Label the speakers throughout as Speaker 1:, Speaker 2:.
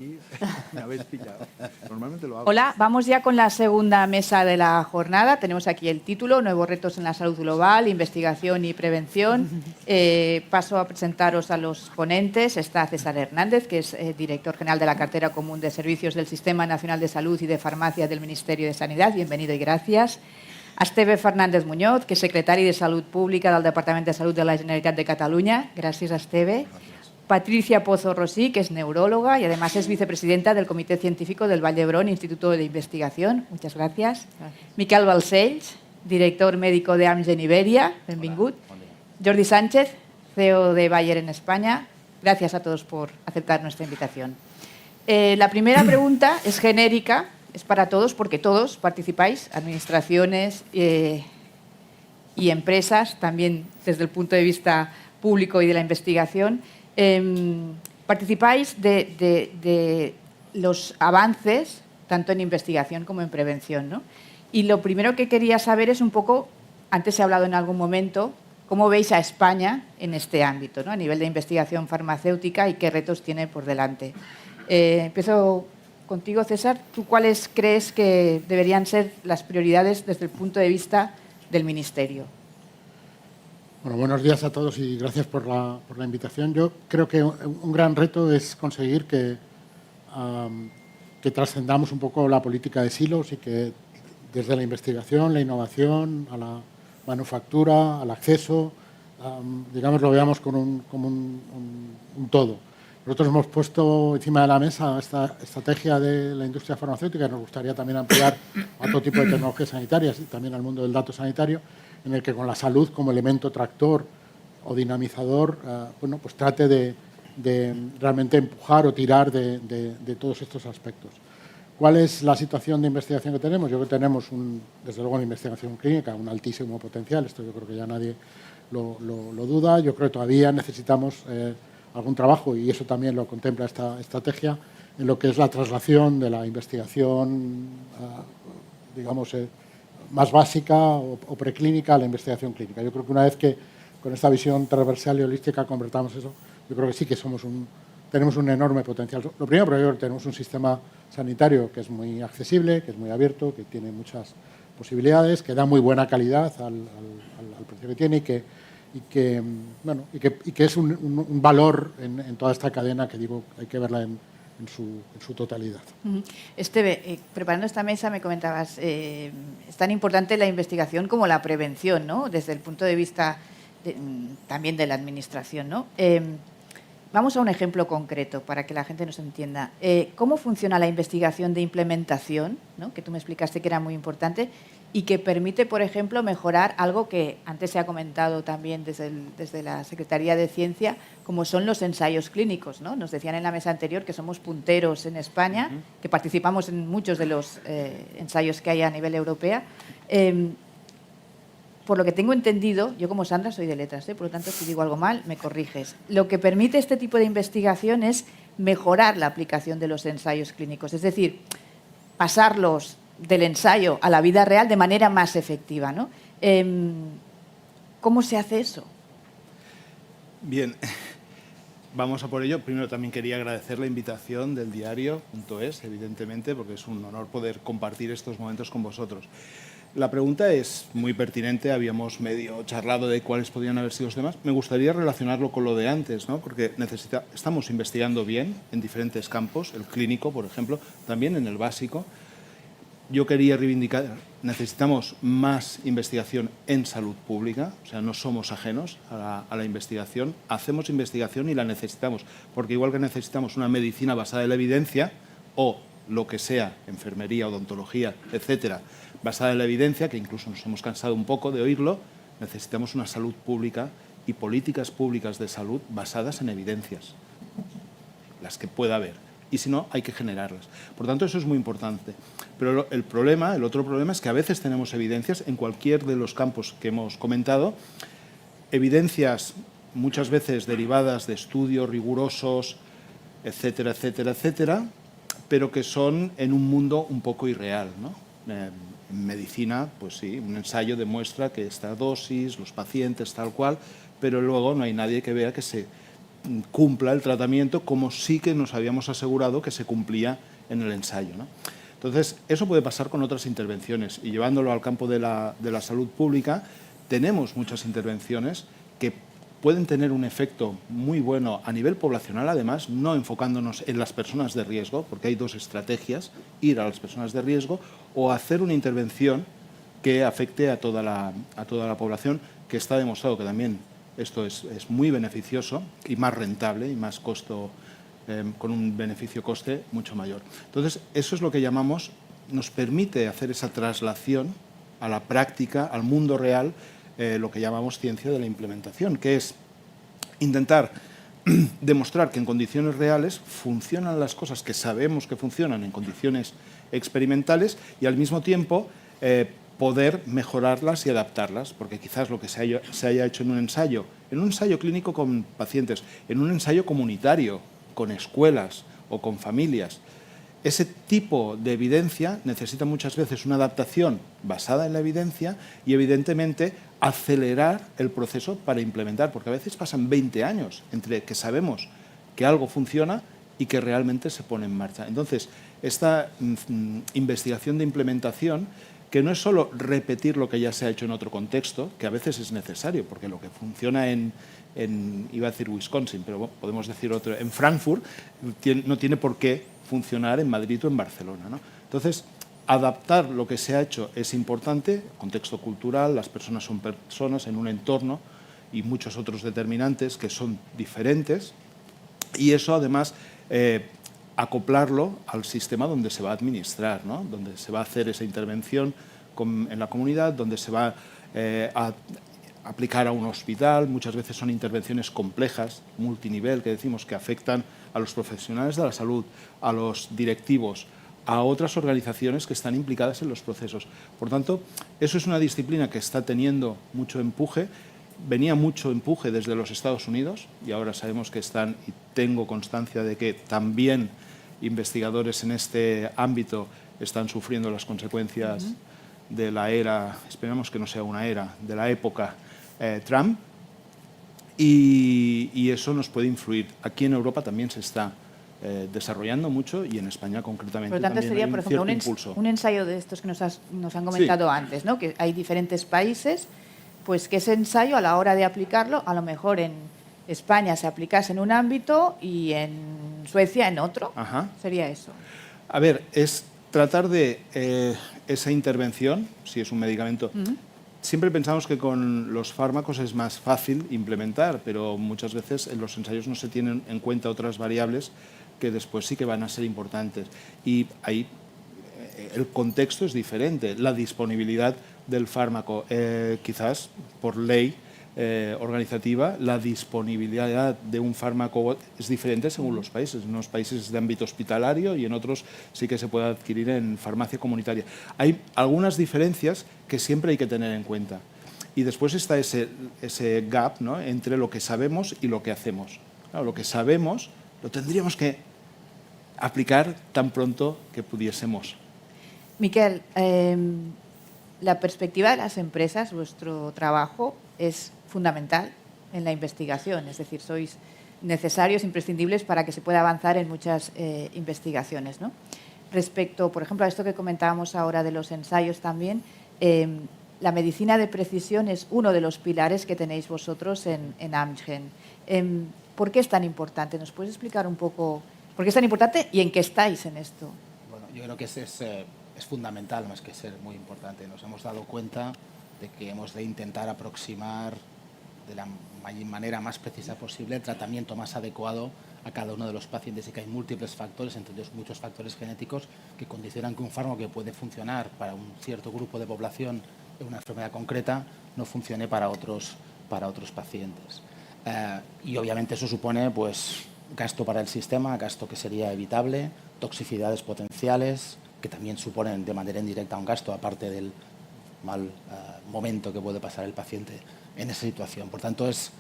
Speaker 1: Y me habéis pillado. Normalmente lo hago.
Speaker 2: Hola, vamos ya con la segunda mesa de la jornada. Tenemos aquí el título, Nuevos retos en la salud global, investigación y prevención. Paso a presentaros a los ponentes. Está César Hernández, que es director general de la Cartera Común de Servicios del Sistema Nacional de Salud y de Farmacia del Ministerio de Sanidad. Bienvenido y gracias. A Esteve Fernández Muñoz, que és secretari de Salut Pública del Departament de Salut de la Generalitat de Catalunya. Gràcies, Esteve. Patricia Pozo Rosí, que es neuróloga y además es vicepresidenta del Comité Científico del Vall d'Hebron Instituto de Investigación. Muchas gracias. Miquel Balcells, director médico de Amgen Iberia. Benvingut. Jordi Sánchez, CEO de Bayer en España. Gracias a todos por aceptar nuestra invitación. La primera pregunta es genérica, es para todos porque todos participáis, administraciones y empresas, también desde el punto de vista público y de la investigación. Participáis de los avances tanto en investigación como en prevención, ¿no? Y lo primero que quería saber es un poco, antes he hablado en algún momento, cómo veis a España en este ámbito, ¿no? A nivel de investigación farmacéutica y qué retos tiene por delante. Empiezo contigo, César. ¿Tú cuáles crees que deberían ser las prioridades desde el punto de vista del Ministerio?
Speaker 3: Bueno, buenos días a todos y gracias por la invitación. Yo creo que un gran reto es conseguir que trascendamos un poco la política de silos y que desde la investigación, la innovación, a la manufactura, al acceso, digamos, lo veamos como un todo. Nosotros hemos puesto encima de la mesa esta estrategia de la industria farmacéutica y nos gustaría también ampliar a otro tipo de tecnologías sanitarias y también al mundo del dato sanitario, en el que con la salud como elemento tractor o dinamizador, bueno, pues trate de realmente empujar o tirar de todos estos aspectos. ¿Cuál es la situación de investigación que tenemos? Yo creo que tenemos, desde luego, en investigación clínica, un altísimo potencial. Esto yo creo que ya nadie lo duda. Yo creo que todavía necesitamos algún trabajo, y eso también lo contempla esta estrategia, en lo que es la traslación de la investigación, digamos, más básica o preclínica a la investigación clínica. Yo creo que una vez que con esta visión transversal y holística convertamos eso, yo creo que sí que tenemos un enorme potencial. Lo primero, porque tenemos un sistema sanitario que es muy accesible, que es muy abierto, que tiene muchas posibilidades, que da muy buena calidad al precio que tiene y que es un valor en toda esta cadena que digo hay que verla en su totalidad.
Speaker 2: Esteve, preparando esta mesa me comentabas, es tan importante la investigación como la prevención, ¿no? Desde el punto de vista también de la administración, ¿no? Vamos a un ejemplo concreto para que la gente nos entienda. ¿Cómo funciona la investigación de implementación, ¿no? Que tú me explicaste que era muy importante y que permite, por ejemplo, mejorar algo que antes se ha comentado también desde la Secretaría de Ciencia, como son los ensayos clínicos, ¿no? Nos decían en la mesa anterior que somos punteros en España, que participamos en muchos de los ensayos que hay a nivel europeo. Por lo que tengo entendido, yo como Sandra soy de letras, por lo tanto si digo algo mal me corriges. Lo que permite este tipo de investigación es mejorar la aplicación de los ensayos clínicos, es decir, pasarlos del ensayo a la vida real de manera más efectiva, ¿no? ¿Cómo se hace eso?
Speaker 1: Bien, vamos a por ello. Primero también quería agradecer la invitación del diario.es, evidentemente, porque es un honor poder compartir estos momentos con vosotros. La pregunta es muy pertinente, habíamos medio charlado de cuáles podrían haber sido los temas. Me gustaría relacionarlo con lo de antes, ¿no? Porque estamos investigando bien en diferentes campos, el clínico, por ejemplo, también en el básico. Yo quería reivindicar, necesitamos más investigación en salud pública, o sea, no somos ajenos a la investigación, hacemos investigación y la necesitamos, porque igual que necesitamos una medicina basada en la evidencia o lo que sea, enfermería, odontología, etcétera, basada en la evidencia, que incluso nos hemos cansado un poco de oírlo, necesitamos una salud pública y políticas públicas de salud basadas en evidencias, las que pueda haber. Y si no, hay que generarlas. Por tanto, eso es muy importante. Pero el otro problema es que a veces tenemos evidencias en cualquier de los campos que hemos comentado, evidencias muchas veces derivadas de estudios rigurosos, etcétera, etcétera, etcétera, pero que son en un mundo un poco irreal, ¿no? En medicina, pues sí, un ensayo demuestra que esta dosis, los pacientes, tal cual, pero luego no hay nadie que vea que se cumpla el tratamiento como sí que nos habíamos asegurado que se cumplía en el ensayo, ¿no? Entonces, eso puede pasar con otras intervenciones y llevándolo al campo de la salud pública, tenemos muchas intervenciones que pueden tener un efecto muy bueno a nivel poblacional, además, no enfocándonos en las personas de riesgo, porque hay dos estrategias, ir a las personas de riesgo o hacer una intervención que afecte a toda la población, que está demostrado que también esto es muy beneficioso y más rentable y más costo, con un beneficio-coste mucho mayor. Entonces, eso es lo que llamamos, nos permite hacer esa traslación a la práctica, al mundo real, lo que llamamos ciencia de la implementación, que es intentar demostrar que en condiciones reales funcionan las cosas que sabemos que funcionan en condiciones experimentales y al mismo tiempo poder mejorarlas y adaptarlas, porque quizás lo que se haya hecho en un ensayo clínico con pacientes, en un ensayo comunitario, con escuelas o con familias, ese tipo de evidencia necesita muchas veces una adaptación basada en la evidencia y, evidentemente, acelerar el proceso para implementar, porque a veces pasan 20 años entre que sabemos que algo funciona y que realmente se pone en marcha. Entonces, esta investigación de implementación, que no es solo repetir lo que ya se ha hecho en otro contexto, que a veces es necesario, porque lo que funciona iba a decir Wisconsin, pero bueno, podemos decir otro, en Frankfurt, no tiene por qué funcionar en Madrid o en Barcelona, ¿no? Entonces, adaptar lo que se ha hecho es importante, contexto cultural, las personas son personas en un entorno y muchos otros determinantes que son diferentes, y eso además acoplarlo al sistema donde se va a administrar, ¿no? Donde se va a hacer esa intervención en la comunidad, donde se va a aplicar a un hospital. Muchas veces son intervenciones complejas, multinivel, que decimos que afectan a los profesionales de la salud, a los directivos, a otras organizaciones que están implicadas en los procesos. Por tanto, eso es una disciplina que está teniendo mucho empuje. Venía mucho empuje desde los Estados Unidos y ahora sabemos que están, y tengo constancia de que también investigadores en este ámbito están sufriendo las consecuencias de la era, esperemos que no sea una era, de la época Trump, y eso nos puede influir. Aquí en Europa también se está desarrollando mucho y en España concretamente.
Speaker 2: Por lo tanto,
Speaker 1: también
Speaker 2: sería,
Speaker 1: hay
Speaker 2: por
Speaker 1: un
Speaker 2: ejemplo,
Speaker 1: cierto impulso.
Speaker 2: un ensayo de estos que nos han comentado
Speaker 1: Sí.
Speaker 2: antes, ¿no? Que hay diferentes países, pues que ese ensayo a la hora de aplicarlo, a lo mejor en España se aplicase en un ámbito y en Suecia en otro.
Speaker 1: Ajá.
Speaker 2: Sería eso.
Speaker 1: A ver, es tratar de esa intervención, si es un medicamento. Siempre pensamos que con los fármacos es más fácil implementar, pero muchas veces en los ensayos no se tienen en cuenta otras variables que después sí que van a ser importantes. Y ahí el contexto es diferente. La disponibilidad del fármaco, quizás por ley organizativa, la disponibilidad de un fármaco es diferente según los países. En unos países es de ámbito hospitalario y en otros sí que se puede adquirir en farmacia comunitaria. Hay algunas diferencias que siempre hay que tener en cuenta. Y después está ese gap, ¿no?, entre lo que sabemos y lo que hacemos. Claro, lo que sabemos lo tendríamos que aplicar tan pronto que pudiésemos.
Speaker 2: Miquel, la perspectiva de las empresas, vuestro trabajo es fundamental en la investigación, es decir, sois necesarios, imprescindibles para que se pueda avanzar en muchas investigaciones, ¿no? Respecto, por ejemplo, a esto que comentábamos ahora de los ensayos también, la medicina de precisión es uno de los pilares que tenéis vosotros en Amgen. ¿Por qué es tan importante? ¿Nos puedes explicar un poco por qué es tan importante y en qué estáis en esto?
Speaker 4: Bueno, yo creo que es fundamental más que ser muy importante. Nos hemos dado cuenta de que hemos de intentar aproximar de la manera más precisa posible el tratamiento más adecuado a cada uno de los pacientes y que hay múltiples factores, entre ellos muchos factores genéticos que condicionan que un fármaco que puede funcionar para un cierto grupo de población en una enfermedad concreta no funcione para otros pacientes. Y obviamente eso supone pues gasto para el sistema, gasto que sería evitable, toxicidades potenciales que también suponen de manera indirecta un gasto aparte del mal momento que puede pasar el paciente en esa situación. Por tanto, es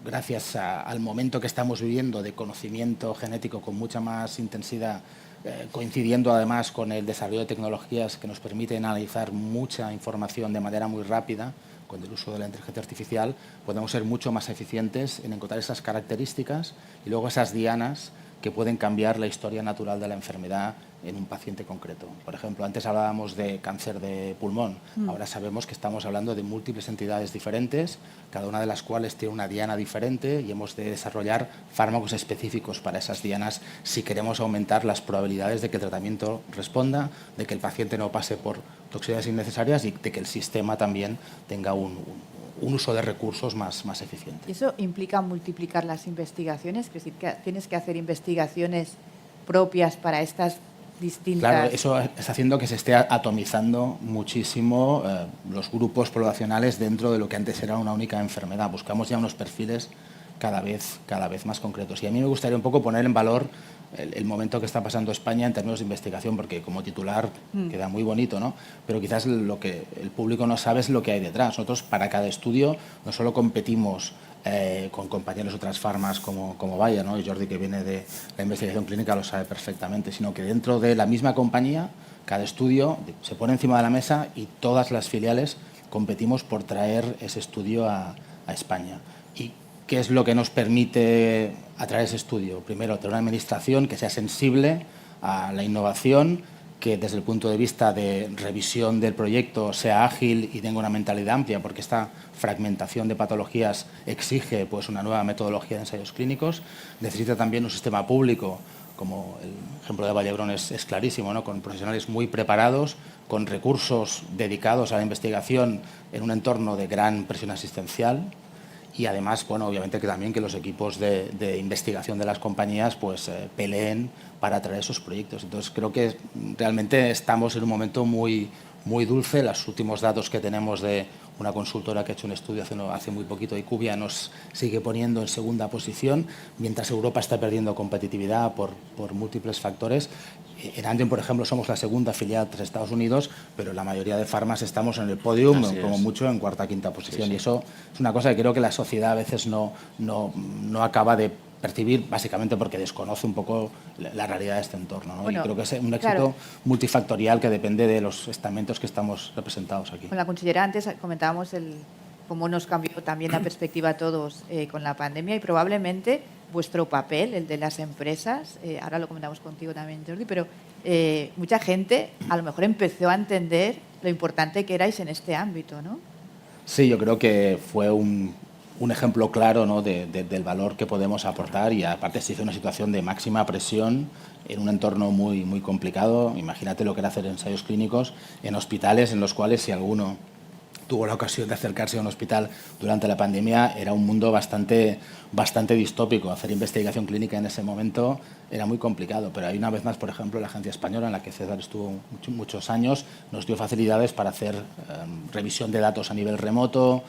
Speaker 4: gracias al momento que estamos viviendo de conocimiento genético con mucha más intensidad, coincidiendo además con el desarrollo de tecnologías que nos permiten analizar mucha información de manera muy rápida, con el uso de la inteligencia artificial, podemos ser mucho más eficientes en encontrar esas características y luego esas dianas que pueden cambiar la historia natural de la enfermedad en un paciente concreto. Por ejemplo, antes hablábamos de cáncer de pulmón, ahora sabemos que estamos hablando de múltiples entidades diferentes, cada una de las cuales tiene una diana diferente y hemos de desarrollar fármacos específicos para esas dianas si queremos aumentar las probabilidades de que el tratamiento responda, de que el paciente no pase por toxicidades innecesarias y de que el sistema también tenga un uso de recursos más eficiente.
Speaker 2: ¿Y eso implica multiplicar las investigaciones? Es decir, que tienes que hacer investigaciones propias para estas distintas...
Speaker 4: Claro, eso está haciendo que se esté atomizando muchísimo los grupos poblacionales dentro de lo que antes era una única enfermedad. Buscamos ya unos perfiles cada vez más concretos. Y a mí me gustaría un poco poner en valor el momento que está pasando España en términos de investigación, porque como titular queda muy bonito, ¿no? Pero quizás lo que el público no sabe es lo que hay detrás. Nosotros para cada estudio no solo competimos con compañeros de otras farmas como Bayer, ¿no? Y Jordi, que viene de la investigación clínica, lo sabe perfectamente, sino que dentro de la misma compañía, cada estudio se pone encima de la mesa y todas las filiales competimos por traer ese estudio a España. ¿Y qué es lo que nos permite atraer ese estudio? Primero, tener una administración que sea sensible a la innovación, que desde el punto de vista de revisión del proyecto sea ágil y tenga una mentalidad amplia, porque esta fragmentación de patologías exige pues, una nueva metodología de ensayos clínicos. Necesita también un sistema público, como el ejemplo de Vallebrón es clarísimo, ¿no? Con profesionales muy preparados, con recursos dedicados a la investigación en un entorno de gran presión asistencial. Y además, bueno, obviamente que también que los equipos de investigación de las compañías pues peleen para traer esos proyectos. Entonces creo que realmente estamos en un momento muy dulce. Los últimos datos que tenemos de una consultora que ha hecho un estudio hace muy poquito, IQVIA, nos sigue poniendo en segunda posición, mientras Europa está perdiendo competitividad por múltiples factores. En Amgen, por ejemplo, somos la segunda filial tras Estados Unidos, pero la mayoría de farmas estamos en el podium, como mucho en cuarta o quinta posición. Sí, sí. Y eso es una cosa que creo que la sociedad a veces no acaba de percibir, básicamente porque desconoce un poco la realidad de este entorno, ¿no? Bueno, y creo que es un éxito multifactorial que depende de los estamentos que estamos representados aquí.
Speaker 2: Con la consellera antes comentábamos cómo nos cambió también la perspectiva a todos con la pandemia y probablemente vuestro papel, el de las empresas, ahora lo comentamos contigo también, Jordi, pero mucha gente a lo mejor empezó a entender lo importante que erais en este ámbito, ¿no?
Speaker 4: Sí, yo creo que fue un ejemplo claro, ¿no? del valor que podemos aportar y aparte se hizo una situación de máxima presión en un entorno muy complicado. Imagínate lo que era hacer ensayos clínicos en hospitales en los cuales si alguno tuvo la ocasión de acercarse a un hospital durante la pandemia, era un mundo bastante distópico. Hacer investigación clínica en ese momento era muy complicado, pero hay una vez más, por ejemplo, la Agencia Española, en la que César estuvo muchos años, nos dio facilidades para hacer revisión de datos a nivel remoto,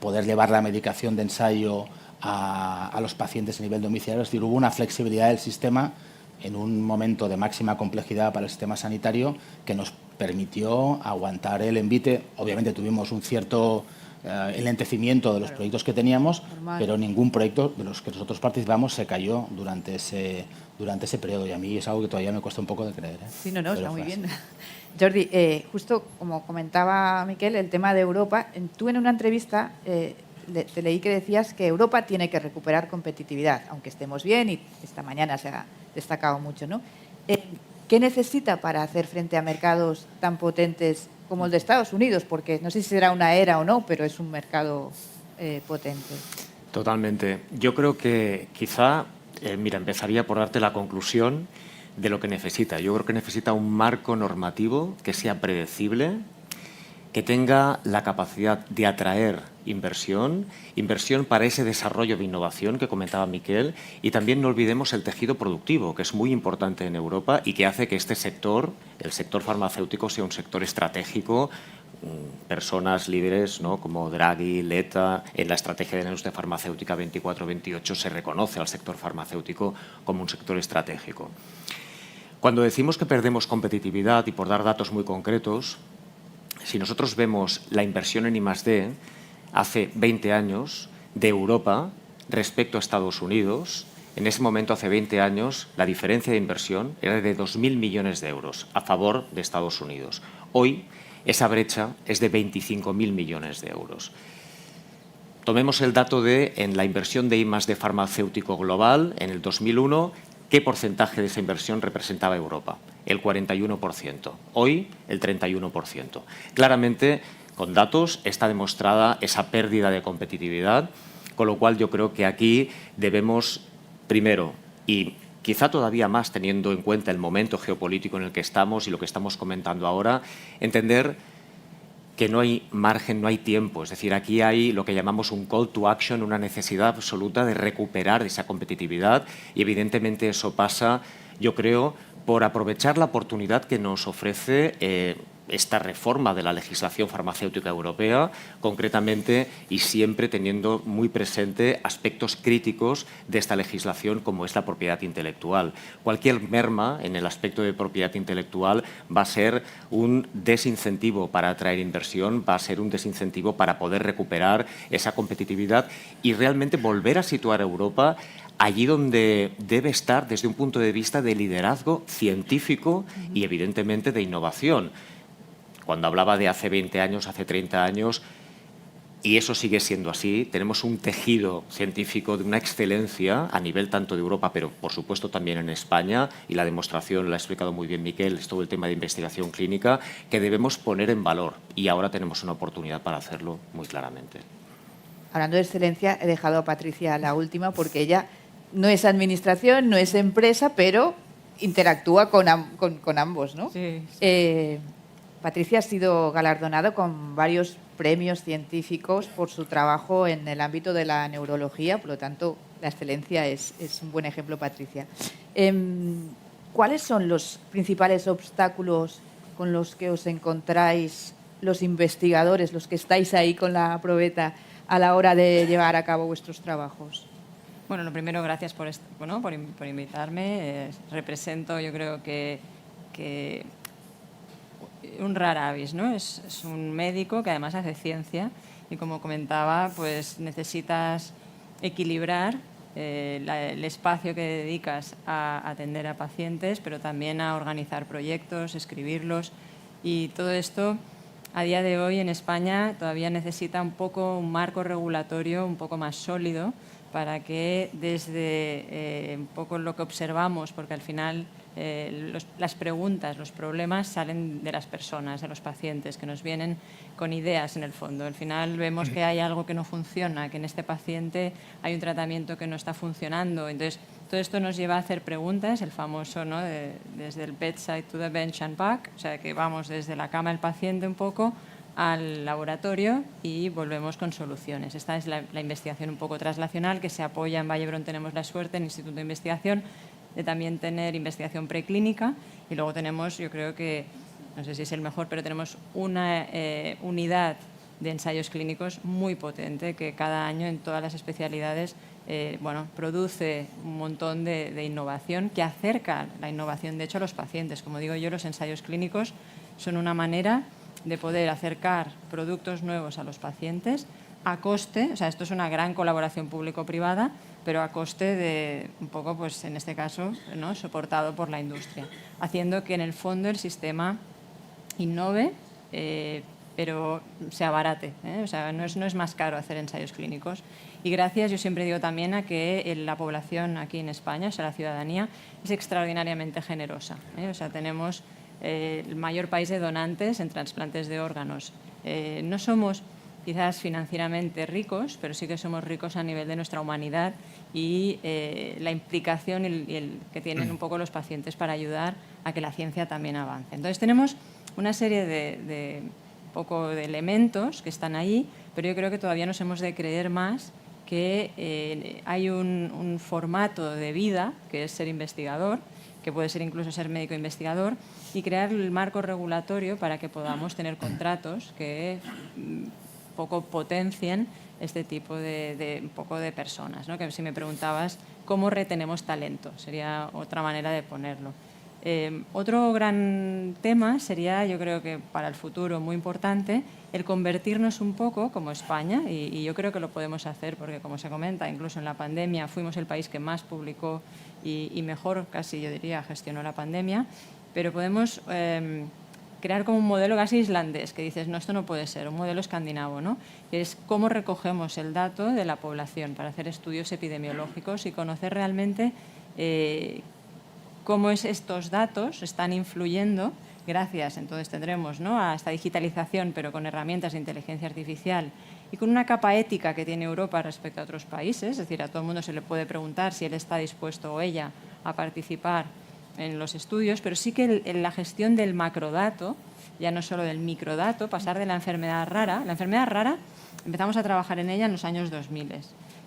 Speaker 4: poder llevar la medicación de ensayo a los pacientes a nivel domiciliario. Es decir, hubo una flexibilidad del sistema en un momento de máxima complejidad para el sistema sanitario que nos permitió aguantar el envite. Obviamente tuvimos un cierto enlentecimiento de los proyectos que teníamos, pero ningún proyecto de los que nosotros participamos se cayó durante ese periodo y a mí es algo que todavía me cuesta un poco de creer, ¿eh?
Speaker 2: Sí, no, está muy bien. Jordi, justo como comentaba Miquel, el tema de Europa, tú en una entrevista te leí que decías que Europa tiene que recuperar competitividad, aunque estemos bien y esta mañana se ha destacado mucho, ¿no? ¿Qué necesita para hacer frente a mercados tan potentes como el de Estados Unidos? Porque no sé si será una era o no, pero es un mercado potente.
Speaker 5: Totalmente. Yo creo que quizá, empezaría por darte la conclusión de lo que necesita. Yo creo que necesita un marco normativo que sea predecible, que tenga la capacidad de atraer inversión para ese desarrollo de innovación que comentaba Miquel, y también no olvidemos el tejido productivo, que es muy importante en Europa y que hace que este sector, el sector farmacéutico, sea un sector estratégico. Personas líderes, ¿no?, como Draghi, Letta, en la estrategia de la industria farmacéutica 24-28 se reconoce al sector farmacéutico como un sector estratégico. Cuando decimos que perdemos competitividad, y por dar datos muy concretos, si nosotros vemos la inversión en I+D hace 20 años de Europa respecto a Estados Unidos, en ese momento, hace 20 años, la diferencia de inversión era de 2.000 millones de euros a favor de Estados Unidos. Hoy, esa brecha es de 25.000 millones de euros. Tomemos el dato de, en la inversión de I+D farmacéutico global, en el 2001, ¿qué porcentaje de esa inversión representaba Europa? El 41%. Hoy, el 31%. Claramente, con datos, está demostrada esa pérdida de competitividad, con lo cual yo creo que aquí debemos, primero, y quizá todavía más teniendo en cuenta el momento geopolítico en el que estamos y lo que estamos comentando ahora, entender que no hay margen, no hay tiempo. Es decir, aquí hay lo que llamamos un call to action, una necesidad absoluta de recuperar esa competitividad y evidentemente eso pasa, yo creo, por aprovechar la oportunidad que nos ofrece esta reforma de la legislación farmacéutica europea, concretamente y siempre teniendo muy presente aspectos críticos de esta legislación como es la propiedad intelectual. Cualquier merma en el aspecto de propiedad intelectual va a ser un desincentivo para atraer inversión, va a ser un desincentivo para poder recuperar esa competitividad y realmente volver a situar a Europa allí donde debe estar desde un punto de vista de liderazgo científico y evidentemente de innovación. Cuando hablaba de hace 20 años, hace 30 años, y eso sigue siendo así, tenemos un tejido científico de una excelencia a nivel tanto de Europa, pero por supuesto también en España, y la demostración la ha explicado muy bien Miquel, es todo el tema de investigación clínica, que debemos poner en valor, y ahora tenemos una oportunidad para hacerlo muy claramente.
Speaker 2: Hablando de excelencia, he dejado a Patricia la última porque ella no es administración, no es empresa, pero interactúa con ambos, ¿no?
Speaker 6: Sí.
Speaker 2: Patricia ha sido galardonado con varios premios científicos por su trabajo en el ámbito de la neurología, por lo tanto, la excelencia es un buen ejemplo, Patricia. ¿Cuáles son los principales obstáculos con los que os encontráis los investigadores, los que estáis ahí con la probeta, a la hora de llevar a cabo vuestros trabajos?
Speaker 6: Bueno, lo primero, gracias por invitarme. Represento, yo creo que un rara avis, ¿no? Es un médico que además hace ciencia y, como comentaba, pues necesitas equilibrar el espacio que dedicas a atender a pacientes, pero también a organizar proyectos, escribirlos, y todo esto a día de hoy en España todavía necesita un marco regulatorio un poco más sólido para que desde un poco lo que observamos, porque al final las preguntas, los problemas salen de las personas, de los pacientes, que nos vienen con ideas en el fondo. Al final vemos que hay algo que no funciona, que en este paciente hay un tratamiento que no está funcionando. Entonces, todo esto nos lleva a hacer preguntas, el famoso, ¿no?, desde el bedside to the bench and back, o sea, que vamos desde la cama del paciente un poco al laboratorio y volvemos con soluciones. Esta es la investigación un poco translacional que se apoya en Vallebrón. Tenemos la suerte en el Instituto de Investigación de también tener investigación preclínica, y luego tenemos, yo creo que, no sé si es el mejor, pero tenemos una unidad de ensayos clínicos muy potente que cada año en todas las especialidades produce un montón de innovación que acerca la innovación, de hecho, a los pacientes. Como digo yo, los ensayos clínicos son una manera de poder acercar productos nuevos a los pacientes a coste, o sea, esto es una gran colaboración público-privada, pero a coste de un poco, pues en este caso, ¿no?, soportado por la industria, haciendo que en el fondo el sistema innove, pero se abarate, ¿eh? O sea, no es más caro hacer ensayos clínicos. Y gracias, yo siempre digo también, a que la población aquí en España, o sea, la ciudadanía, es extraordinariamente generosa, ¿eh? O sea, tenemos el mayor país de donantes en trasplantes de órganos. No somos quizás financieramente ricos, pero sí que somos ricos a nivel de nuestra humanidad y la implicación y el que tienen un poco los pacientes para ayudar a que la ciencia también avance. Entonces tenemos una serie de elementos que están ahí, pero yo creo que todavía nos hemos de creer más que hay un formato de vida, que es ser investigador, que puede ser incluso ser médico investigador, y crear el marco regulatorio para que podamos tener contratos que poco potencien este tipo de personas, ¿no? Que si me preguntabas cómo retenemos talento, sería otra manera de ponerlo. Otro gran tema sería, yo creo que para el futuro muy importante, el convertirnos un poco como España, y yo creo que lo podemos hacer porque, como se comenta, incluso en la pandemia fuimos el país que más publicó y mejor, casi yo diría, gestionó la pandemia, pero podemos crear como un modelo casi islandés, que dices, no, esto no puede ser, un modelo escandinavo, ¿no? Que es cómo recogemos el dato de la población para hacer estudios epidemiológicos y conocer realmente cómo estos datos están influyendo, gracias, entonces tendremos, ¿no?, a esta digitalización, pero con herramientas de inteligencia artificial y con una capa ética que tiene Europa respecto a otros países, es decir, a todo el mundo se le puede preguntar si él está dispuesto o ella a participar en los estudios, pero sí que en la gestión del macrodato, ya no solo del microdato, pasar de la enfermedad rara. La enfermedad rara empezamos a trabajar en ella en los años 2000,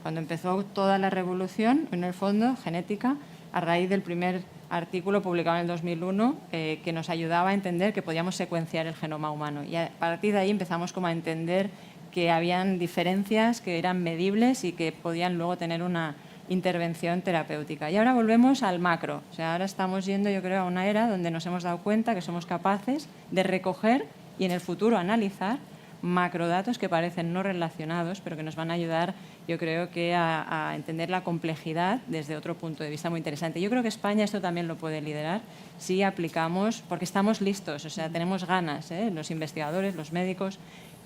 Speaker 6: cuando empezó toda la revolución, en el fondo, genética, a raíz del primer artículo publicado en el 2001 que nos ayudaba a entender que podíamos secuenciar el genoma humano. Y a partir de ahí empezamos como a entender que habían diferencias que eran medibles y que podían luego tener una intervención terapéutica. Y ahora volvemos al macro. O sea, ahora estamos yendo, yo creo, a una era donde nos hemos dado cuenta que somos capaces de recoger y en el futuro analizar macrodatos que parecen no relacionados, pero que nos van a ayudar, yo creo, que a entender la complejidad desde otro punto de vista muy interesante. Yo creo que España esto también lo puede liderar si aplicamos, porque estamos listos, o sea, tenemos ganas, los investigadores, los médicos,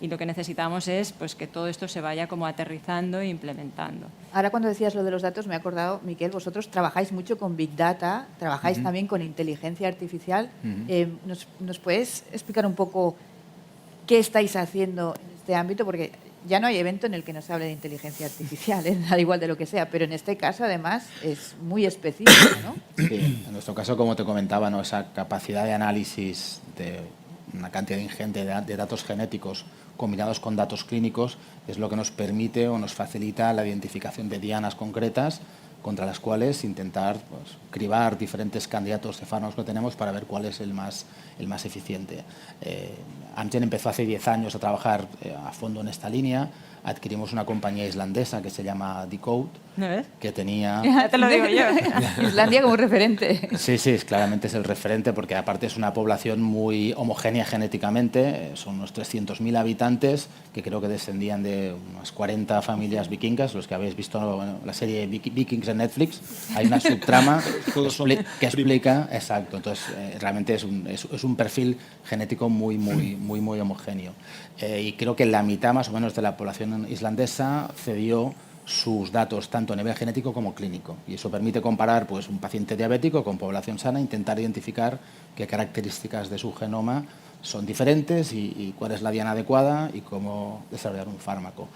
Speaker 6: y lo que necesitamos es pues, que todo esto se vaya como aterrizando e implementando.
Speaker 2: Ahora cuando decías lo de los datos me he acordado, Miquel, vosotros trabajáis mucho con Big Data, trabajáis también con inteligencia artificial. ¿Nos puedes explicar un poco qué estáis haciendo en este ámbito? Porque ya no hay evento en el que no se hable de inteligencia artificial, da igual de lo que sea, pero en este caso además es muy específico, ¿no?
Speaker 4: Sí, en nuestro caso, como te comentaba, ¿no?, esa capacidad de análisis de una cantidad ingente de datos genéticos combinados con datos clínicos es lo que nos permite o nos facilita la identificación de dianas concretas contra las cuales intentar pues, cribar diferentes candidatos de fármacos que tenemos para ver cuál es el más eficiente. Amgen empezó hace 10 años a trabajar a fondo en esta línea. Adquirimos una compañía islandesa que se llama Decode,
Speaker 6: ¿No ves?
Speaker 4: que tenía...
Speaker 6: Ya te lo digo yo.
Speaker 2: Islandia como referente.
Speaker 4: Sí, claramente es el referente porque aparte es una población muy homogénea genéticamente, son unos 300.000 habitantes que creo que descendían de unas 40 familias vikingas, los que habéis visto la serie Vikings en Netflix, hay una subtrama que explica, exacto, entonces realmente es un perfil genético muy homogéneo. Y creo que la mitad más o menos de la población islandesa cedió sus datos tanto a nivel genético como clínico. Y eso permite comparar pues, un paciente diabético con población sana, intentar identificar qué características de su genoma son diferentes y cuál es la diana adecuada y cómo desarrollar un fármaco.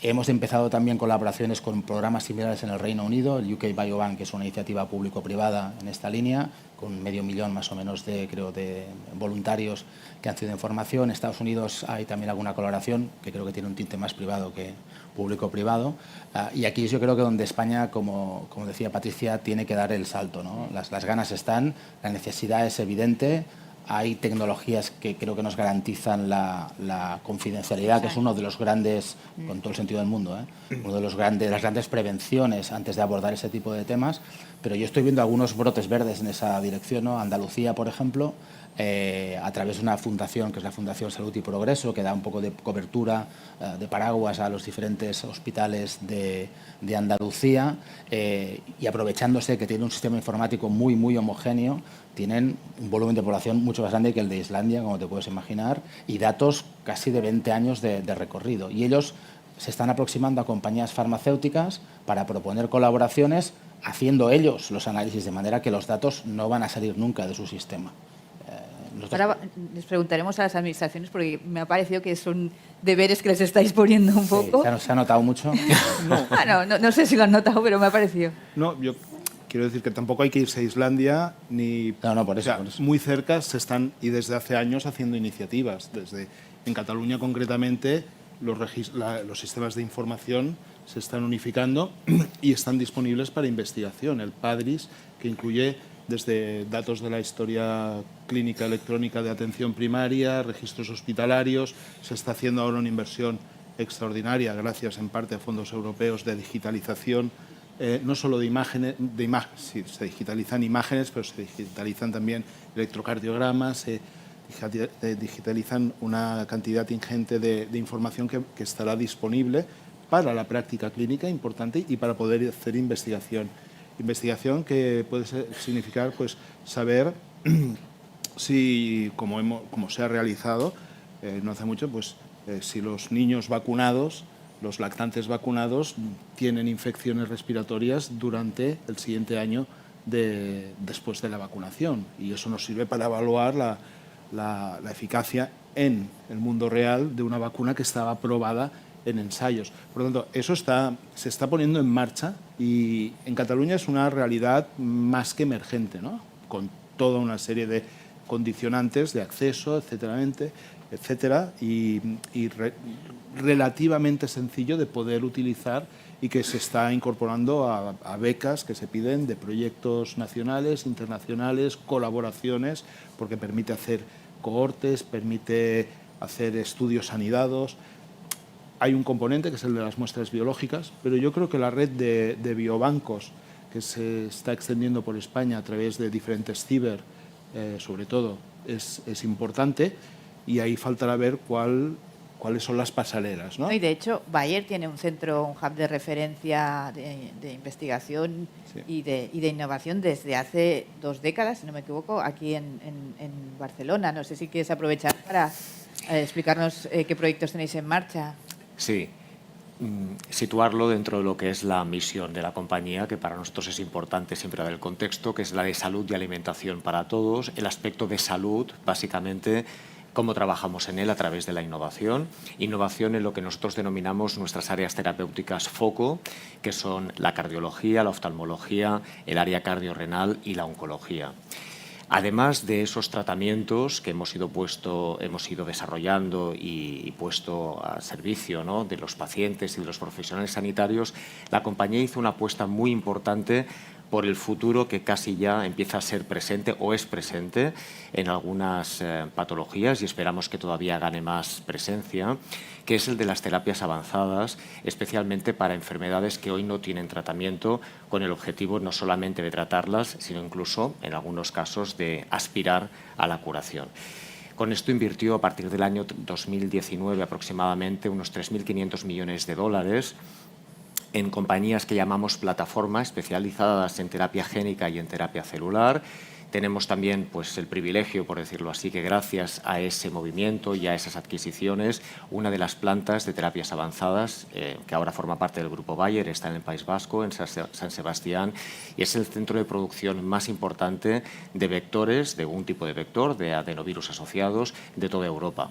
Speaker 4: Hemos empezado también colaboraciones con programas similares en el Reino Unido, el UK Biobank, que es una iniciativa público-privada en esta línea, con 500.000 más o menos de voluntarios que han cedido información. En Estados Unidos hay también alguna colaboración, que creo que tiene un tinte más privado que público-privado. Y aquí yo creo que donde España, como decía Patricia, tiene que dar el salto, ¿no? Las ganas están, la necesidad es evidente. Hay tecnologías que creo que nos garantizan la confidencialidad, que es uno de los grandes, con todo el sentido del mundo, uno de las grandes prevenciones antes de abordar ese tipo de temas. Pero yo estoy viendo algunos brotes verdes en esa dirección, ¿no? Andalucía, por ejemplo, a través de una fundación, que es la Fundación Salud y Progreso, que da un poco de cobertura de paraguas a los diferentes hospitales de Andalucía, y aprovechándose que tiene un sistema informático muy homogéneo, tienen un volumen de población mucho más grande que el de Islandia, como te puedes imaginar, y datos casi de 20 años de recorrido. Y ellos se están aproximando a compañías farmacéuticas para proponer colaboraciones, haciendo ellos los análisis, de manera que los datos no van a salir nunca de su sistema.
Speaker 2: Ahora les preguntaremos a las administraciones porque me ha parecido que son deberes que les estáis poniendo un poco.
Speaker 4: Sí, ¿se ha notado mucho?
Speaker 2: No sé si lo han notado, pero me ha parecido.
Speaker 1: No, yo quiero decir que tampoco hay que irse a Islandia ni...
Speaker 4: No, por eso,
Speaker 1: o sea, muy cerca se están, y desde hace años, haciendo iniciativas. En Cataluña, concretamente, los sistemas de información se están unificando y están disponibles para investigación. El PADRIS, que incluye desde datos de la historia clínica electrónica de atención primaria, registros hospitalarios. Se está haciendo ahora una inversión extraordinaria, gracias en parte a fondos europeos, de digitalización, no solo de imágenes, sí, se digitalizan imágenes, pero se digitalizan también electrocardiogramas, se digitalizan una cantidad ingente de información que estará disponible para la práctica clínica importante y para poder hacer investigación. Investigación que puede significar pues, saber si, como se ha realizado no hace mucho, pues si los niños vacunados, los lactantes vacunados, tienen infecciones respiratorias durante el siguiente año después de la vacunación. Y eso nos sirve para evaluar la eficacia en el mundo real de una vacuna que estaba aprobada en ensayos. Por lo tanto, eso se está poniendo en marcha y en Cataluña es una realidad más que emergente, ¿no? Con toda una serie de condicionantes de acceso, etcétera, y relativamente sencillo de poder utilizar y que se está incorporando a becas que se piden de proyectos nacionales, internacionales, colaboraciones, porque permite hacer cohortes, permite hacer estudios anidados. Hay un componente que es el de las muestras biológicas, pero yo creo que la red de biobancos que se está extendiendo por España a través de diferentes ciber, sobre todo, es importante, y ahí faltará ver cuáles son las pasarelas, ¿no?
Speaker 2: Y de hecho, Bayer tiene un centro, un hub de referencia de investigación
Speaker 1: Sí.
Speaker 2: y de innovación desde hace 2 décadas, si no me equivoco, aquí en Barcelona. No sé si quieres aprovechar para explicarnos qué proyectos tenéis en marcha.
Speaker 5: Sí, situarlo dentro de lo que es la misión de la compañía, que para nosotros es importante siempre dar el contexto, que es la de salud y alimentación para todos. El aspecto de salud, básicamente, cómo trabajamos en él a través de la innovación. Innovación en lo que nosotros denominamos nuestras áreas terapéuticas foco, que son la cardiología, la oftalmología, el área cardiorrenal y la oncología. Además de esos tratamientos que hemos ido desarrollando y puesto a servicio, ¿no?, de los pacientes y de los profesionales sanitarios, la compañía hizo una apuesta muy importante por el futuro que casi ya empieza a ser presente o es presente en algunas patologías, y esperamos que todavía gane más presencia, que es el de las terapias avanzadas, especialmente para enfermedades que hoy no tienen tratamiento, con el objetivo no solamente de tratarlas, sino incluso, en algunos casos, de aspirar a la curación. Con esto invirtió a partir del año 2019 aproximadamente unos 3.500 millones de dólares en compañías que llamamos plataformas especializadas en terapia génica y en terapia celular. Tenemos también, pues, el privilegio, por decirlo así, que gracias a ese movimiento y a esas adquisiciones, una de las plantas de terapias avanzadas, que ahora forma parte del Grupo Bayer, está en el País Vasco, en San Sebastián, y es el centro de producción más importante de vectores, de un tipo de vector, de adenovirus asociados, de toda Europa.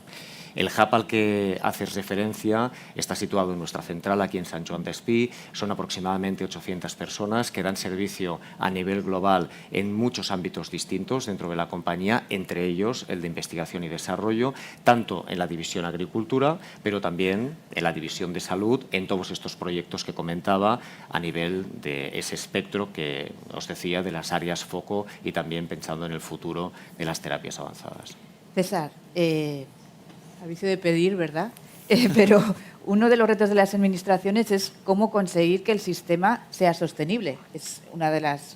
Speaker 5: El hub al que haces referencia está situado en nuestra central aquí en Sant Joan d'Espí. Son aproximadamente 800 personas que dan servicio a nivel global en muchos ámbitos distintos dentro de la compañía, entre ellos el de investigación y desarrollo, tanto en la división agricultura, pero también en la división de salud, en todos estos proyectos que comentaba a nivel de ese espectro que os decía de las áreas foco y también pensando en el futuro de las terapias avanzadas.
Speaker 2: César, aviso de pedir, ¿verdad? Pero uno de los retos de las administraciones es cómo conseguir que el sistema sea sostenible. Es una de las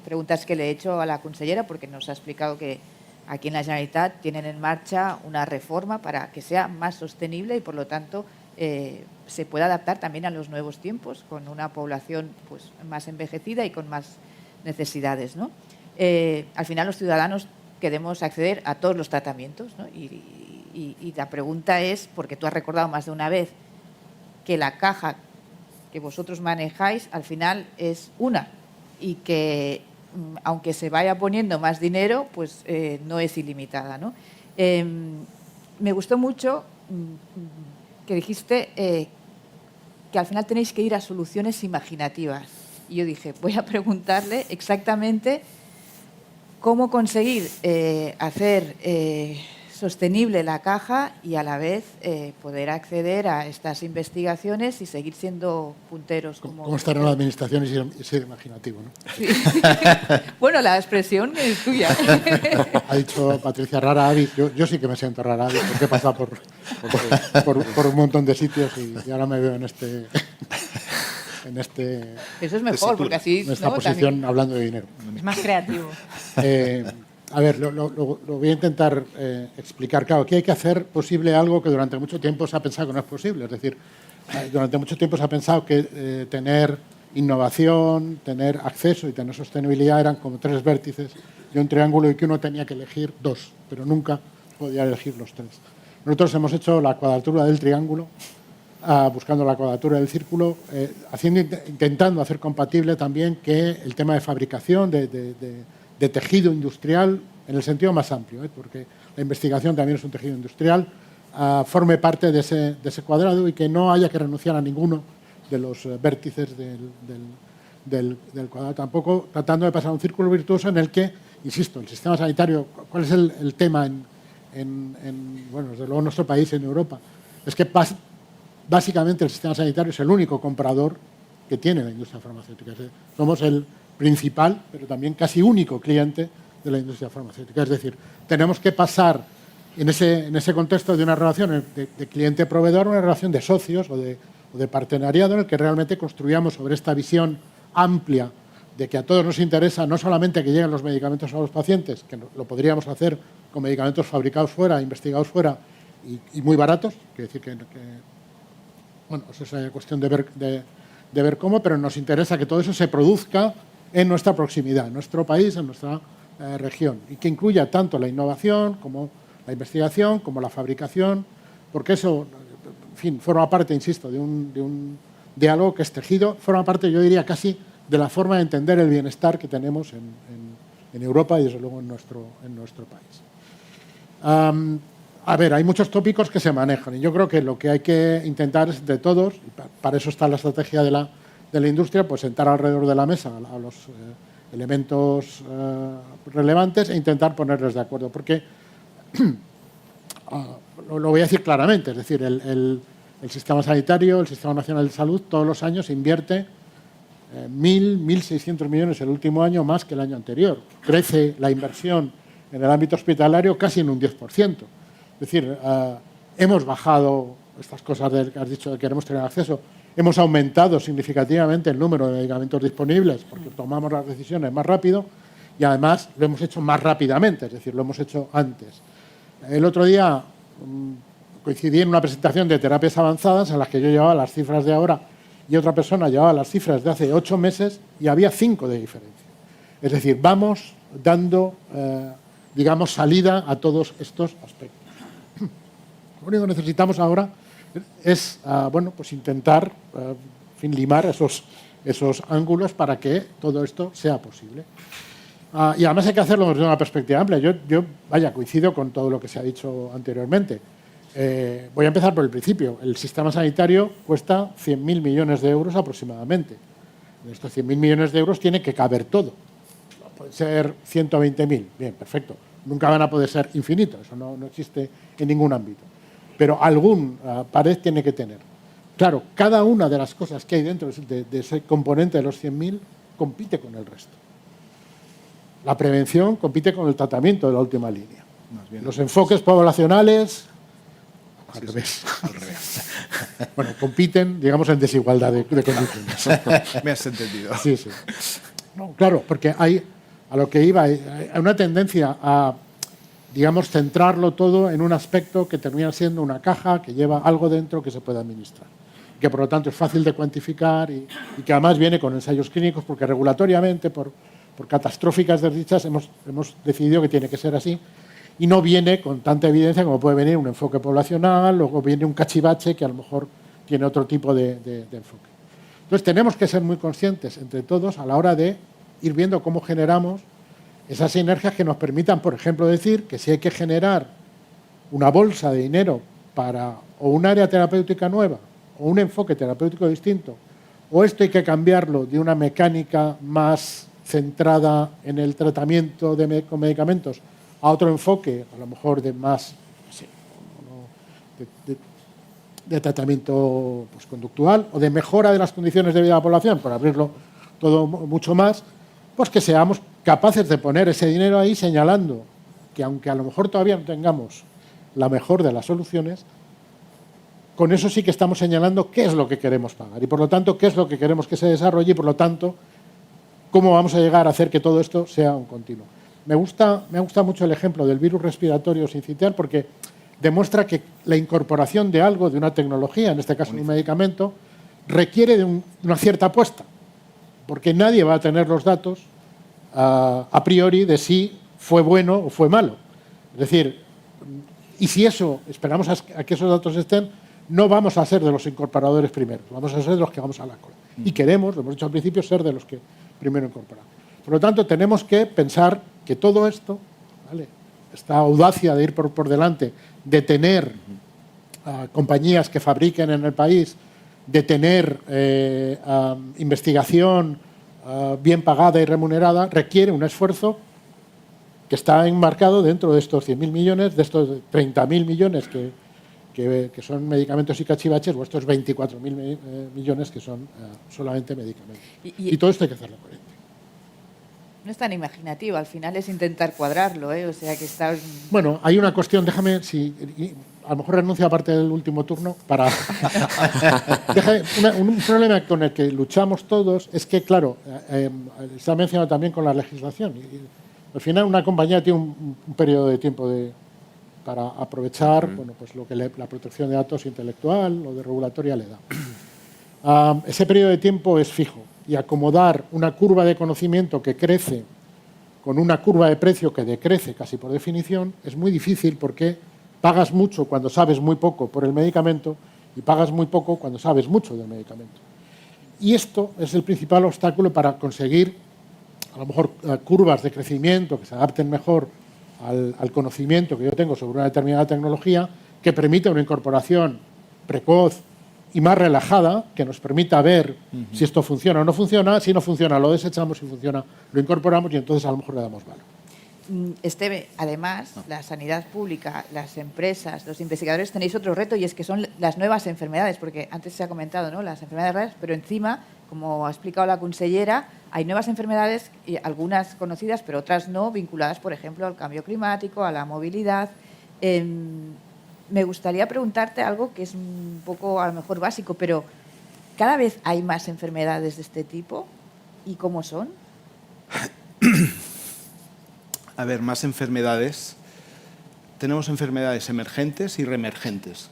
Speaker 2: preguntas que le he hecho a la consellera, porque nos ha explicado que aquí en la Generalitat tienen en marcha una reforma para que sea más sostenible y, por lo tanto, se pueda adaptar también a los nuevos tiempos, con una población, pues, más envejecida y con más necesidades, ¿no? Al final, los ciudadanos queremos acceder a todos los tratamientos, ¿no? Y la pregunta es, porque tú has recordado más de una vez que la caja que vosotros manejáis al final es una, y que aunque se vaya poniendo más dinero, pues no es ilimitada, ¿no? Me gustó mucho que dijiste que al final tenéis que ir a soluciones imaginativas. Y yo dije, voy a preguntarle exactamente cómo conseguir hacer sostenible la caja y a la vez poder acceder a estas investigaciones y seguir siendo punteros.
Speaker 3: ¿Cómo estar en la administración y ser imaginativo, ¿no?
Speaker 2: Sí. Bueno, la expresión es tuya.
Speaker 3: Ha dicho Patricia rara avis. Yo sí que me siento rara avis porque he pasado por un montón de sitios y ahora me veo en
Speaker 2: Eso es mejor, porque así...
Speaker 3: esta
Speaker 2: ¿no?
Speaker 3: posición
Speaker 2: También...
Speaker 3: hablando de dinero.
Speaker 6: Es más creativo.
Speaker 3: A ver, lo voy a intentar explicar. Claro, aquí hay que hacer posible algo que durante mucho tiempo se ha pensado que no es posible. Es decir, durante mucho tiempo se ha pensado que tener innovación, tener acceso y tener sostenibilidad eran como 3 vértices de un triángulo y que uno tenía que elegir 2, pero nunca podía elegir los 3. Nosotros hemos hecho la cuadratura del triángulo, buscando la cuadratura del círculo, intentando hacer compatible también que el tema de fabricación, de tejido industrial, en el sentido más amplio, porque la investigación también es un tejido industrial, forme parte de ese cuadrado y que no haya que renunciar a ninguno de los vértices del cuadrado. Tampoco tratando de pasar a un círculo virtuoso en el que, insisto, el sistema sanitario, ¿cuál es el tema bueno, desde luego en nuestro país, en Europa? Es que básicamente el sistema sanitario es el único comprador que tiene la industria farmacéutica. Somos el principal, pero también casi único cliente de la industria farmacéutica. Es decir, tenemos que pasar en ese contexto de una relación de cliente-proveedor, una relación de socios o de partenariado en el que realmente construyamos sobre esta visión amplia de que a todos nos interesa no solamente que lleguen los medicamentos a los pacientes, que lo podríamos hacer con medicamentos fabricados fuera, investigados fuera y muy baratos, quiere decir que bueno, eso es cuestión de ver cómo, pero nos interesa que todo eso se produzca en nuestra proximidad, en nuestro país, en nuestra región, y que incluya tanto la innovación como la investigación, como la fabricación, porque eso, en fin, forma parte, insisto, de un diálogo que es tejido, forma parte, yo diría, casi de la forma de entender el bienestar que tenemos en Europa y, desde luego, en nuestro país. A ver, hay muchos tópicos que se manejan y yo creo que lo que hay que intentar es de todos, y para eso está la estrategia de la industria, pues sentar alrededor de la mesa a los elementos relevantes e intentar ponerles de acuerdo, porque lo voy a decir claramente, es decir, el sistema sanitario, el Sistema Nacional de Salud, todos los años invierte 1.600 millones el último año más que el año anterior. Crece la inversión en el ámbito hospitalario casi en un 10%. Es decir, hemos bajado estas cosas que has dicho de que queremos tener acceso, hemos aumentado significativamente el número de medicamentos disponibles porque tomamos las decisiones más rápido y además lo hemos hecho más rápidamente, es decir, lo hemos hecho antes. El otro día coincidí en una presentación de terapias avanzadas en las que yo llevaba las cifras de ahora y otra persona llevaba las cifras de hace 8 meses y había 5 de diferencia. Es decir, vamos dando, digamos, salida a todos estos aspectos. Lo único que necesitamos ahora es bueno, pues intentar limar esos ángulos para que todo esto sea posible. Y además hay que hacerlo desde una perspectiva amplia. Yo coincido con todo lo que se ha dicho anteriormente. Voy a empezar por el principio. El sistema sanitario cuesta 100.000 millones de euros aproximadamente. En estos 100.000 millones de euros tiene que caber todo. Puede ser 120.000. Bien, perfecto. Nunca van a poder ser infinitos. Eso no existe en ningún ámbito. Pero algún pared tiene que tener. Claro, cada una de las cosas que hay dentro de ese componente de los 100.000 compite con el resto. La prevención compite con el tratamiento de la última línea. Los enfoques poblacionales, al revés. Bueno, compiten, digamos, en desigualdad de condiciones.
Speaker 1: Me has entendido.
Speaker 3: Sí. No, claro, porque hay una tendencia a, digamos, centrarlo todo en un aspecto que termina siendo una caja que lleva algo dentro que se puede administrar, que por lo tanto es fácil de cuantificar y que además viene con ensayos clínicos porque regulatoriamente, por catastróficas desdichas, hemos decidido que tiene que ser así y no viene con tanta evidencia como puede venir un enfoque poblacional, luego viene un cachivache que a lo mejor tiene otro tipo de enfoque. Entonces tenemos que ser muy conscientes entre todos a la hora de ir viendo cómo generamos esas sinergias que nos permitan, por ejemplo, decir que si hay que generar una bolsa de dinero para o un área terapéutica nueva o un enfoque terapéutico distinto, o esto hay que cambiarlo de una mecánica más centrada en el tratamiento con medicamentos a otro enfoque, a lo mejor de más de tratamiento pues, conductual o de mejora de las condiciones de vida de la población, por abrirlo todo mucho más, pues que seamos capaces de poner ese dinero ahí señalando que aunque a lo mejor todavía no tengamos la mejor de las soluciones, con eso sí que estamos señalando qué es lo que queremos pagar y por lo tanto qué es lo que queremos que se desarrolle y por lo tanto cómo vamos a llegar a hacer que todo esto sea un continuo. Me gusta mucho el ejemplo del virus respiratorio sincitial porque demuestra que la incorporación de algo, de una tecnología, en este caso un medicamento, requiere de una cierta apuesta, porque nadie va a tener los datos a priori de si fue bueno o fue malo. Es decir, y si esperamos a que esos datos estén, no vamos a ser de los incorporadores primeros, vamos a ser de los que vamos a la cola. Y queremos, lo hemos dicho al principio, ser de los que primero incorporamos. Por lo tanto, tenemos que pensar que todo esto, ¿vale?, esta audacia de ir por delante, de tener compañías que fabriquen en el país, de tener investigación bien pagada y remunerada, requiere un esfuerzo que está enmarcado dentro de estos 100.000 millones, de estos 30.000 millones que son medicamentos y cachivaches, o estos 24.000 millones que son solamente medicamentos. Y todo esto hay que hacerlo coherente.
Speaker 2: No es tan imaginativo, al final es intentar cuadrarlo, ¿eh? O sea que está...
Speaker 3: Bueno, hay una cuestión, déjame, a lo mejor renuncio a parte del último turno para... un problema con el que luchamos todos es que, claro, se ha mencionado también con la legislación. Al final una compañía tiene un periodo de tiempo para aprovechar bueno, pues lo que la protección de datos intelectual o de regulatoria le da. Ese periodo de tiempo es fijo y acomodar una curva de conocimiento que crece con una curva de precio que decrece casi por definición es muy difícil porque pagas mucho cuando sabes muy poco por el medicamento y pagas muy poco cuando sabes mucho del medicamento. Y esto es el principal obstáculo para conseguir a lo mejor curvas de crecimiento que se adapten mejor al conocimiento que yo tengo sobre una determinada tecnología, que permita una incorporación precoz y más relajada, que nos permita ver si esto funciona o no funciona. Si no funciona, lo desechamos, si funciona, lo incorporamos y entonces a lo mejor le damos valor.
Speaker 2: Esteve, además, la sanidad pública, las empresas, los investigadores tenéis otro reto y es que son las nuevas enfermedades, porque antes se ha comentado, ¿no?, las enfermedades raras, pero encima, como ha explicado la consellera, hay nuevas enfermedades, y algunas conocidas, pero otras no, vinculadas, por ejemplo, al cambio climático, a la movilidad. Me gustaría preguntarte algo que es un poco, a lo mejor, básico, pero ¿cada vez hay más enfermedades de este tipo? ¿Y cómo son?
Speaker 1: A ver, más enfermedades. Tenemos enfermedades emergentes y reemergentes,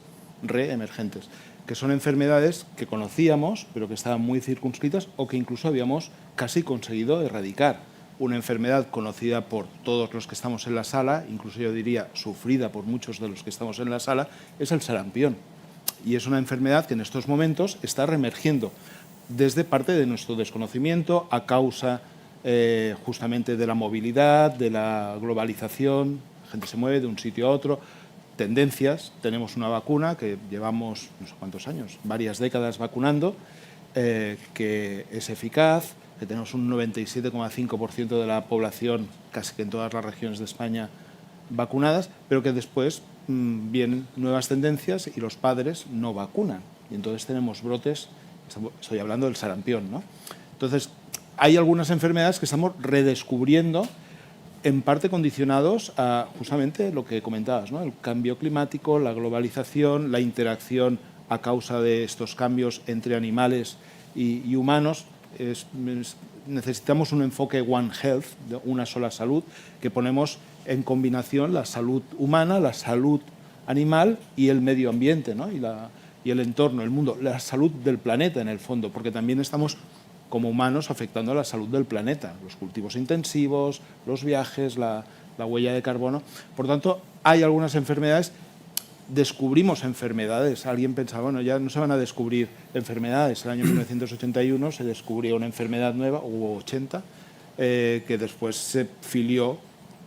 Speaker 1: que son enfermedades que conocíamos, pero que estaban muy circunscritas o que incluso habíamos casi conseguido erradicar. Una enfermedad conocida por todos los que estamos en la sala, incluso yo diría sufrida por muchos de los que estamos en la sala, es el sarampión. Y es una enfermedad que en estos momentos está reemergiendo desde parte de nuestro desconocimiento a causa justamente de la movilidad, de la globalización, la gente se mueve de un sitio a otro, tendencias. Tenemos una vacuna que llevamos no sé cuántos años, varias décadas vacunando, que es eficaz, que tenemos un 97,5% de la población, casi que en todas las regiones de España, vacunadas, pero que después vienen nuevas tendencias y los padres no vacunan. Y entonces tenemos brotes, estoy hablando del sarampión, ¿no? Entonces, hay algunas enfermedades que estamos redescubriendo, en parte condicionados a justamente lo que comentabas, ¿no?, el cambio climático, la globalización, la interacción a causa de estos cambios entre animales y humanos. Necesitamos un enfoque One Health, de una sola salud, que ponemos en combinación la salud humana, la salud animal y el medio ambiente, ¿no?, y el entorno, el mundo, la salud del planeta en el fondo, porque también estamos como humanos afectando a la salud del planeta, los cultivos intensivos, los viajes, la huella de carbono. Por tanto, hay algunas enfermedades, descubrimos enfermedades. Alguien pensaba, bueno, ya no se van a descubrir enfermedades. El año 1981 se descubrió una enfermedad nueva, hubo 80, que después se filió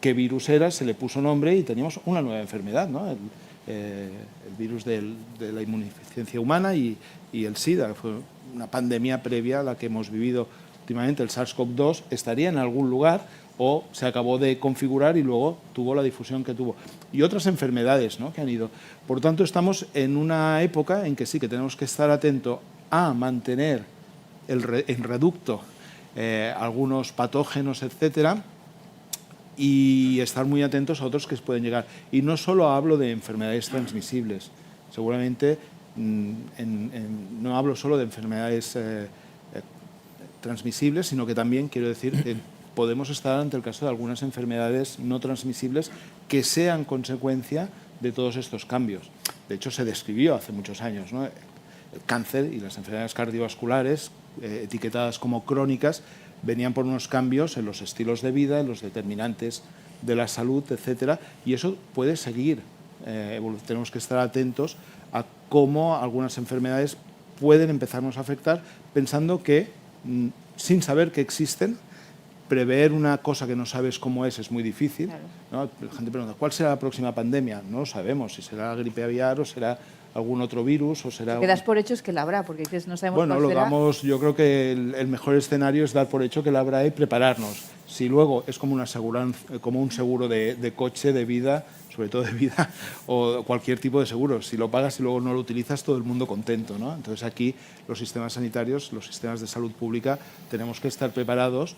Speaker 1: qué virus era, se le puso nombre y teníamos una nueva enfermedad, ¿no?, el virus de la inmunodeficiencia humana y el SIDA, que fue una pandemia previa a la que hemos vivido últimamente. El SARS-CoV-2 estaría en algún lugar o se acabó de configurar y luego tuvo la difusión que tuvo. Y otras enfermedades, ¿no?, que han ido. Por tanto, estamos en una época en que sí que tenemos que estar atentos a mantener en reducto algunos patógenos, etcétera, y estar muy atentos a otros que pueden llegar. Y no solo hablo de enfermedades transmisibles, seguramente no hablo solo de enfermedades transmisibles, sino que también quiero decir que podemos estar ante el caso de algunas enfermedades no transmisibles que sean consecuencia de todos estos cambios. De hecho, se describió hace muchos años, ¿no?, el cáncer y las enfermedades cardiovasculares, etiquetadas como crónicas, venían por unos cambios en los estilos de vida, en los determinantes de la salud, etcétera, y eso puede seguir. Tenemos que estar atentos a cómo algunas enfermedades pueden empezarnos a afectar, pensando que, sin saber que existen, prever una cosa que no sabes cómo es muy difícil.
Speaker 2: Claro.
Speaker 1: ¿No? La gente pregunta, ¿cuál será la próxima pandemia? No lo sabemos, si será la gripe aviar o será algún otro virus o será...
Speaker 2: Quedas por hecho es que la habrá, porque dices, no sabemos
Speaker 1: Bueno,
Speaker 2: cuál será.
Speaker 1: yo creo que el mejor escenario es dar por hecho que la habrá y prepararnos. Si luego es como una aseguranza, como un seguro de coche, de vida, sobre todo de vida, o cualquier tipo de seguro. Si lo pagas y luego no lo utilizas, todo el mundo contento, ¿no? Entonces aquí los sistemas sanitarios, los sistemas de salud pública, tenemos que estar preparados,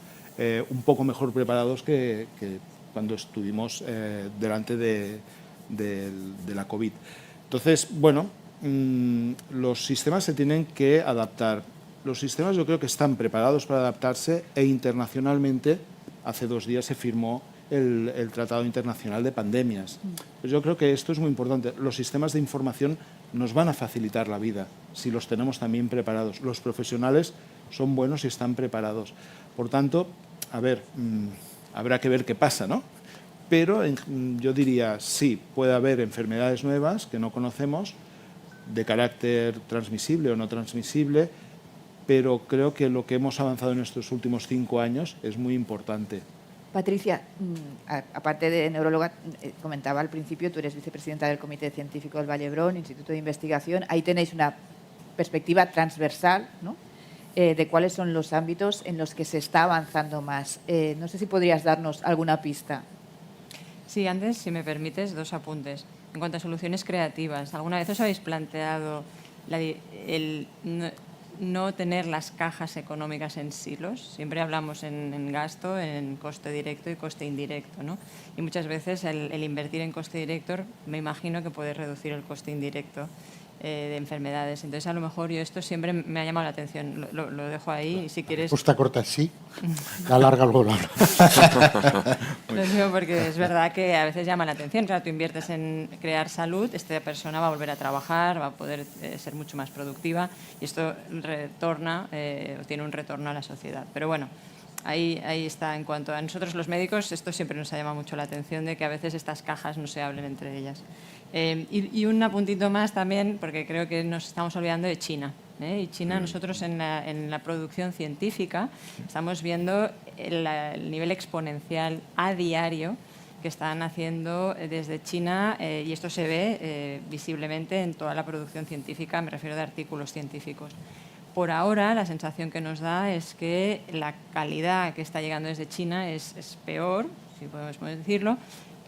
Speaker 1: un poco mejor preparados que cuando estuvimos delante de la COVID. Entonces, bueno, los sistemas se tienen que adaptar. Los sistemas yo creo que están preparados para adaptarse e internacionalmente, hace 2 días se firmó el Tratado Internacional de Pandemias. Pues yo creo que esto es muy importante. Los sistemas de información nos van a facilitar la vida si los tenemos también preparados. Los profesionales son buenos y están preparados. Por tanto, a ver, habrá que ver qué pasa, ¿no? Pero yo diría, sí, puede haber enfermedades nuevas que no conocemos, de carácter transmisible o no transmisible, pero creo que lo que hemos avanzado en estos últimos 5 años es muy importante.
Speaker 2: Patricia, aparte de neuróloga, comentaba al principio, tú eres vicepresidenta del Comité Científico del Vallebrón, Instituto de Investigación. Ahí tenéis una perspectiva transversal, ¿no? De cuáles son los ámbitos en los que se está avanzando más. No sé si podrías darnos alguna pista.
Speaker 6: Sí, antes, si me permites, 2 apuntes. En cuanto a soluciones creativas, ¿alguna vez os habéis planteado el no tener las cajas económicas en silos? Siempre hablamos en gasto, en coste directo y coste indirecto, ¿no? Y muchas veces el invertir en coste directo, me imagino que puede reducir el coste indirecto de enfermedades. Entonces, a lo mejor yo esto siempre me ha llamado la atención. Lo dejo ahí y si quieres...
Speaker 3: Respuesta corta, sí. La larga luego la hablo.
Speaker 6: Lo digo porque es verdad que a veces llama la atención. Claro, tú inviertes en crear salud, esta persona va a volver a trabajar, va a poder ser mucho más productiva y esto retorna, tiene un retorno a la sociedad. Pero bueno, ahí está. En cuanto a nosotros los médicos, esto siempre nos ha llamado mucho la atención de que a veces estas cajas no se hablen entre ellas. Y un apuntito más también, porque creo que nos estamos olvidando de China. Y China, nosotros en la producción científica estamos viendo el nivel exponencial a diario que están haciendo desde China y esto se ve visiblemente en toda la producción científica, me refiero de artículos científicos. Por ahora, la sensación que nos da es que la calidad que está llegando desde China es peor, si podemos decirlo,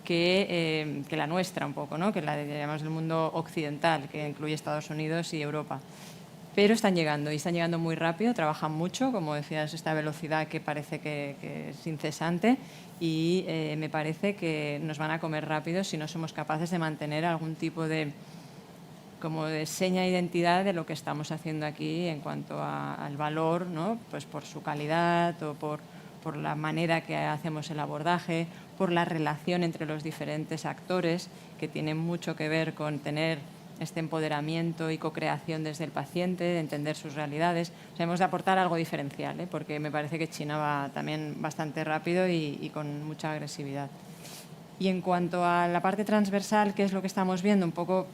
Speaker 6: que la nuestra un poco, ¿no? Que la digamos, del mundo occidental, que incluye Estados Unidos y Europa. Pero están llegando y están llegando muy rápido, trabajan mucho, como decías, esta velocidad que parece que es incesante y me parece que nos van a comer rápido si no somos capaces de mantener algún tipo de seña de identidad de lo que estamos haciendo aquí en cuanto al valor, ¿no? Pues por su calidad o por la manera que hacemos el abordaje, por la relación entre los diferentes actores, que tienen mucho que ver con tener este empoderamiento y co-creación desde el paciente, de entender sus realidades. O sea, hemos de aportar algo diferencial, porque me parece que China va también bastante rápido y con mucha agresividad. Y en cuanto a la parte transversal, ¿qué es lo que estamos viendo? Un poco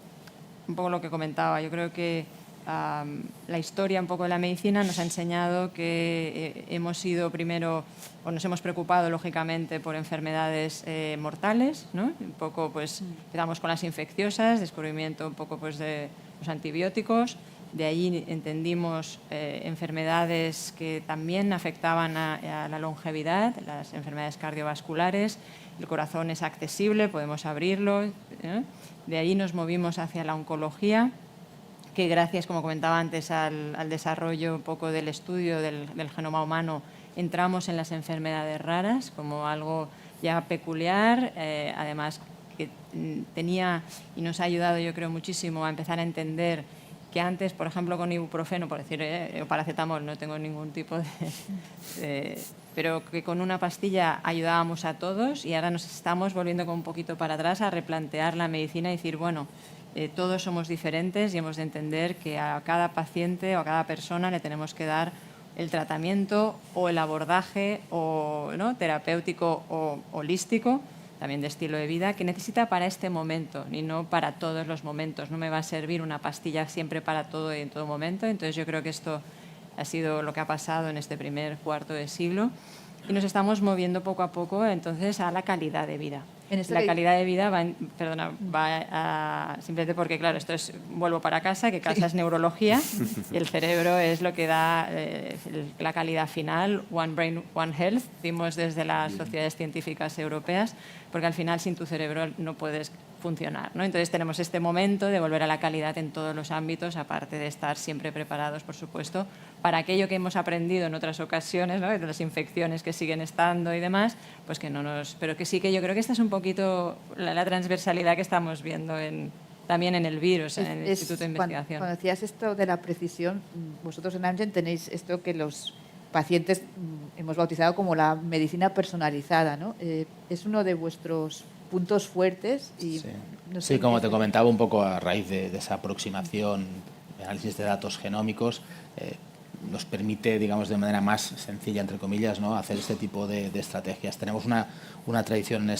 Speaker 6: lo que comentaba. Yo creo que la historia un poco de la medicina nos ha enseñado que hemos sido primero, o nos hemos preocupado lógicamente por enfermedades mortales, ¿no? Un poco pues empezamos con las infecciosas, descubrimiento un poco pues de los antibióticos, de ahí entendimos enfermedades que también afectaban a la longevidad, las enfermedades cardiovasculares, el corazón es accesible, podemos abrirlo, de ahí nos movimos hacia la oncología, que gracias, como comentaba antes, al desarrollo un poco del estudio del genoma humano, entramos en las enfermedades raras como algo ya peculiar, además que tenía y nos ha ayudado, yo creo, muchísimo a empezar a entender que antes, por ejemplo, con ibuprofeno, por decir, o paracetamol, no tengo ningún tipo pero que con una pastilla ayudábamos a todos y ahora nos estamos volviendo con un poquito para atrás a replantear la medicina y decir, bueno, todos somos diferentes y hemos de entender que a cada paciente o a cada persona le tenemos que dar el tratamiento o el abordaje o, ¿no? terapéutico o holístico, de también de estilo de vida, que necesita para este momento y no para todos los momentos. No me va a servir una pastilla siempre para todo y en todo momento. Entonces yo creo que esto ha sido lo que ha pasado en este primer cuarto de siglo y nos estamos moviendo poco a poco entonces a la calidad de vida. La calidad de vida va simplemente porque, claro, esto es, vuelvo para casa, que casa es neurología y el cerebro es lo que da la calidad final. One Brain, One Health, decimos desde las sociedades científicas europeas, porque al final sin tu cerebro no puedes funcionar, ¿no? Entonces tenemos este momento de volver a la calidad en todos los ámbitos, aparte de estar siempre preparados, por supuesto, para aquello que hemos aprendido en otras ocasiones, ¿no? De las infecciones que siguen estando y demás, pues que no nos... Pero que sí que yo creo que esta es un poquito la transversalidad que estamos viendo también en el virus, en el Instituto de Investigación.
Speaker 2: Cuando decías esto de la precisión, vosotros en Amgen tenéis esto que los pacientes hemos bautizado como la medicina personalizada, ¿no? Es uno de vuestros puntos fuertes. Y
Speaker 4: sí,
Speaker 2: no sé,
Speaker 4: como te comentaba, un poco a raíz de esa aproximación, análisis de datos genómicos, nos permite, digamos, de manera más sencilla, entre comillas, ¿no?, hacer este tipo de estrategias. Tenemos una tradición en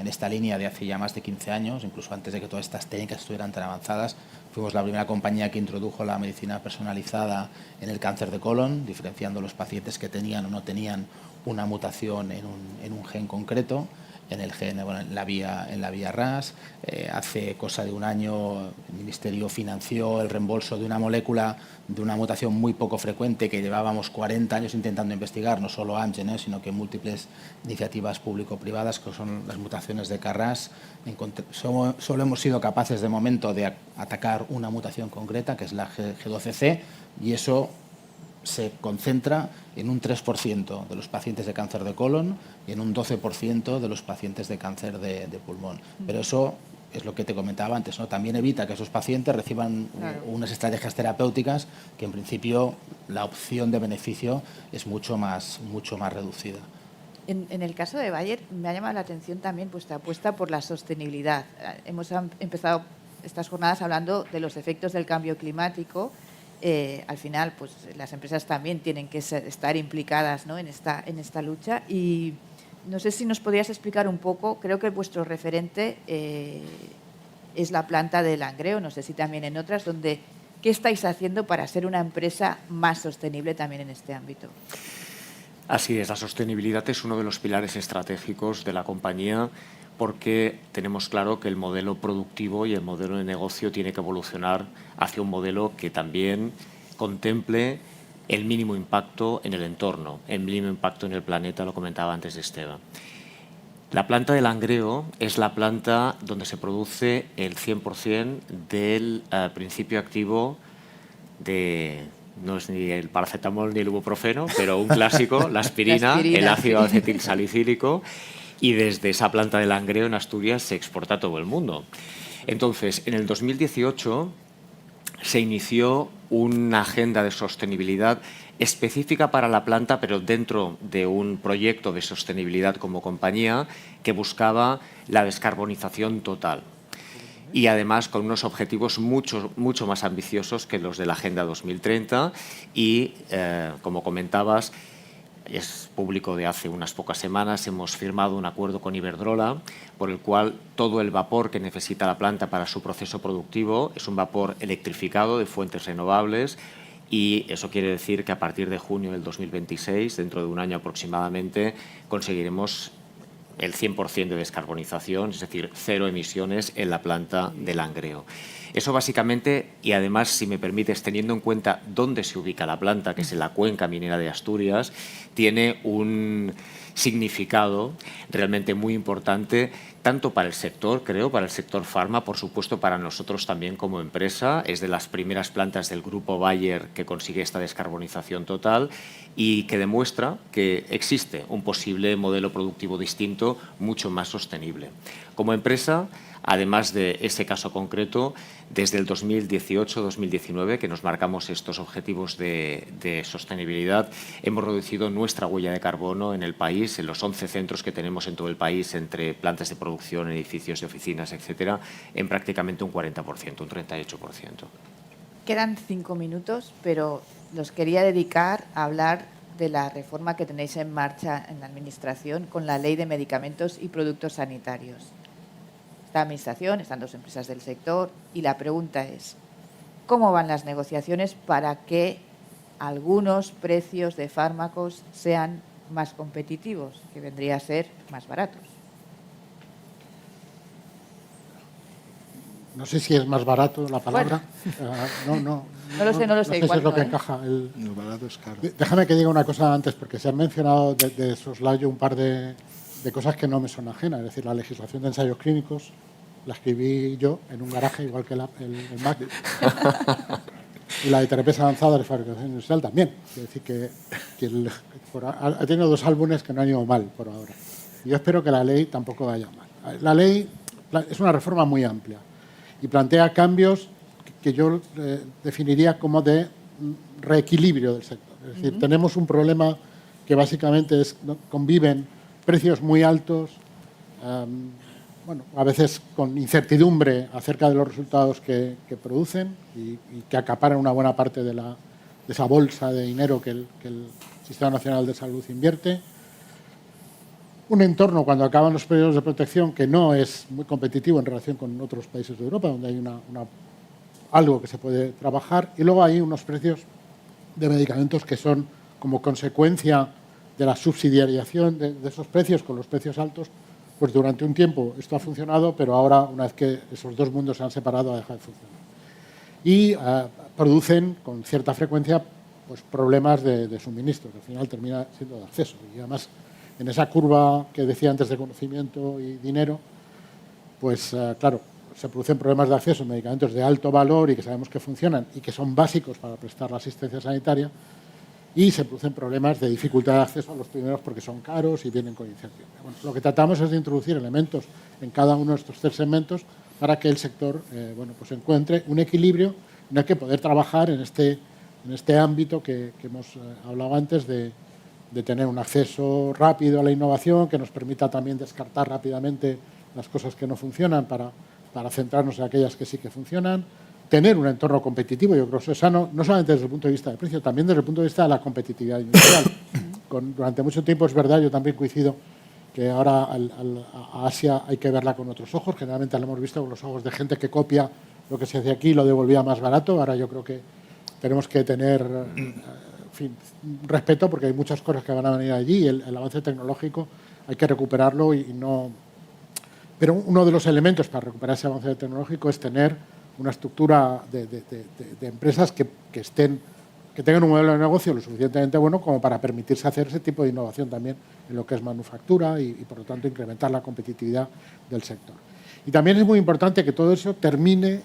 Speaker 4: esta línea de hace ya más de 15 años, incluso antes de que todas estas técnicas estuvieran tan avanzadas. Fuimos la primera compañía que introdujo la medicina personalizada en el cáncer de colon, diferenciando los pacientes que tenían o no tenían una mutación en un gen concreto, en el gen, bueno, en la vía RAS. Hace cosa de un año el Ministerio financió el reembolso de una molécula de una mutación muy poco frecuente que llevábamos 40 años intentando investigar, no solo Amgen, sino que múltiples iniciativas público-privadas, que son las mutaciones de KRAS. Solo hemos sido capaces de momento de atacar una mutación concreta, que es la G12C, y eso se concentra en un 3% de los pacientes de cáncer de colon y en un 12% de los pacientes de cáncer de pulmón. Pero eso es lo que te comentaba antes, ¿no? También evita que esos pacientes reciban unas estrategias terapéuticas que en principio la opción de beneficio es mucho más reducida.
Speaker 2: En el caso de Bayer me ha llamado la atención también vuestra apuesta por la sostenibilidad. Hemos empezado estas jornadas hablando de los efectos del cambio climático. Al final, pues las empresas también tienen que estar implicadas, ¿no?, en esta lucha. Y no sé si nos podrías explicar un poco, creo que vuestro referente es la planta de Langreo, no sé si también en otras, donde ¿qué estáis haciendo para ser una empresa más sostenible también en este ámbito?
Speaker 5: Así es, la sostenibilidad es uno de los pilares estratégicos de la compañía, porque tenemos claro que el modelo productivo y el modelo de negocio tiene que evolucionar hacia un modelo que también contemple el mínimo impacto en el entorno, el mínimo impacto en el planeta, lo comentaba antes Esteban. La planta de Langreo es la planta donde se produce el 100% del principio activo de... No es ni el paracetamol ni el ibuprofeno, pero un clásico, la aspirina, el ácido acetilsalicílico. Y desde esa planta de Langreo en Asturias se exporta a todo el mundo. Entonces, en el 2018 se inició una agenda de sostenibilidad específica para la planta, pero dentro de un proyecto de sostenibilidad como compañía que buscaba la descarbonización total. Y además con unos objetivos mucho más ambiciosos que los de la Agenda 2030 y, como comentabas, es público de hace unas pocas semanas, hemos firmado un acuerdo con Iberdrola por el cual todo el vapor que necesita la planta para su proceso productivo es un vapor electrificado de fuentes renovables, y eso quiere decir que a partir de junio del 2026, dentro de un año aproximadamente, conseguiremos el 100% de descarbonización, es decir, 0 emisiones en la planta de Langreo. Eso básicamente, y además, si me permites, teniendo en cuenta dónde se ubica la planta, que es en la cuenca minera de Asturias, tiene un significado realmente muy importante, tanto para el sector, creo, para el sector farma, por supuesto para nosotros también como empresa. Es de las primeras plantas del grupo Bayer que consigue esta descarbonización total y que demuestra que existe un posible modelo productivo distinto, mucho más sostenible. Como empresa, además de ese caso concreto, desde el 2018-2019, que nos marcamos estos objetivos de sostenibilidad, hemos reducido nuestra huella de carbono en el país, en los 11 centros que tenemos en todo el país, entre plantas de producción, edificios de oficinas, etcétera, en prácticamente un 40%, un 38%.
Speaker 2: Quedan 5 minutos, pero los quería dedicar a hablar de la reforma que tenéis en marcha en la Administración con la Ley de Medicamentos y Productos Sanitarios. Esta Administración, están 2 empresas del sector y la pregunta es, ¿cómo van las negociaciones para que algunos precios de fármacos sean más competitivos, que vendría a ser más baratos?
Speaker 3: No sé si es más barato la palabra.
Speaker 2: No lo sé.
Speaker 3: Si es lo que encaja.
Speaker 1: El barato es caro.
Speaker 3: Déjame que diga una cosa antes, porque se han mencionado de soslayo un par de cosas que no me son ajenas. Es decir, la legislación de ensayos clínicos la escribí yo en un garaje, igual que el MAC. Y la de terapias avanzadas de fabricación industrial también. Es decir, que ha tenido 2 álbumes que no han ido mal por ahora. Y yo espero que la ley tampoco vaya mal. La ley es una reforma muy amplia y plantea cambios que yo definiría como de reequilibrio del sector. Es decir, tenemos un problema que básicamente es, ¿no?, conviven precios muy altos, a veces con incertidumbre acerca de los resultados que producen y que acaparan una buena parte de esa bolsa de dinero que el Sistema Nacional de Salud invierte. Un entorno, cuando acaban los periodos de protección, que no es muy competitivo en relación con otros países de Europa, donde hay algo que se puede trabajar. Y luego hay unos precios de medicamentos que son como consecuencia de la subsidiarización de esos precios con los precios altos. Pues durante un tiempo esto ha funcionado, pero ahora, una vez que esos 2 mundos se han separado, ha dejado de funcionar. Y producen con cierta frecuencia pues, problemas de suministro, que al final termina siendo de acceso. Y además, en esa curva que decía antes de conocimiento y dinero, pues claro, se producen problemas de acceso a medicamentos de alto valor y que sabemos que funcionan y que son básicos para prestar la asistencia sanitaria, y se producen problemas de dificultad de acceso a los primeros porque son caros y vienen con incertidumbre. Bueno, lo que tratamos es de introducir elementos en cada uno de estos 3 segmentos para que el sector pues encuentre un equilibrio en el que poder trabajar en este ámbito que hemos hablado antes de tener un acceso rápido a la innovación que nos permita también descartar rápidamente las cosas que no funcionan para centrarnos en aquellas que sí que funcionan, tener un entorno competitivo, yo creo que eso es sano, no solamente desde el punto de vista del precio, también desde el punto de vista de la competitividad industrial. Durante mucho tiempo, es verdad, yo también coincido que ahora a Asia hay que verla con otros ojos, generalmente la hemos visto con los ojos de gente que copia lo que se hace aquí y lo devolvía más barato. Ahora yo creo que tenemos que tener respeto, porque hay muchas cosas que van a venir allí y el avance tecnológico hay que recuperarlo y no... Pero uno de los elementos para recuperar ese avance tecnológico es tener una estructura de empresas que tengan un modelo de negocio lo suficientemente bueno como para permitirse hacer ese tipo de innovación también en lo que es manufactura y por lo tanto incrementar la competitividad del sector. Y también es muy importante que todo eso termine,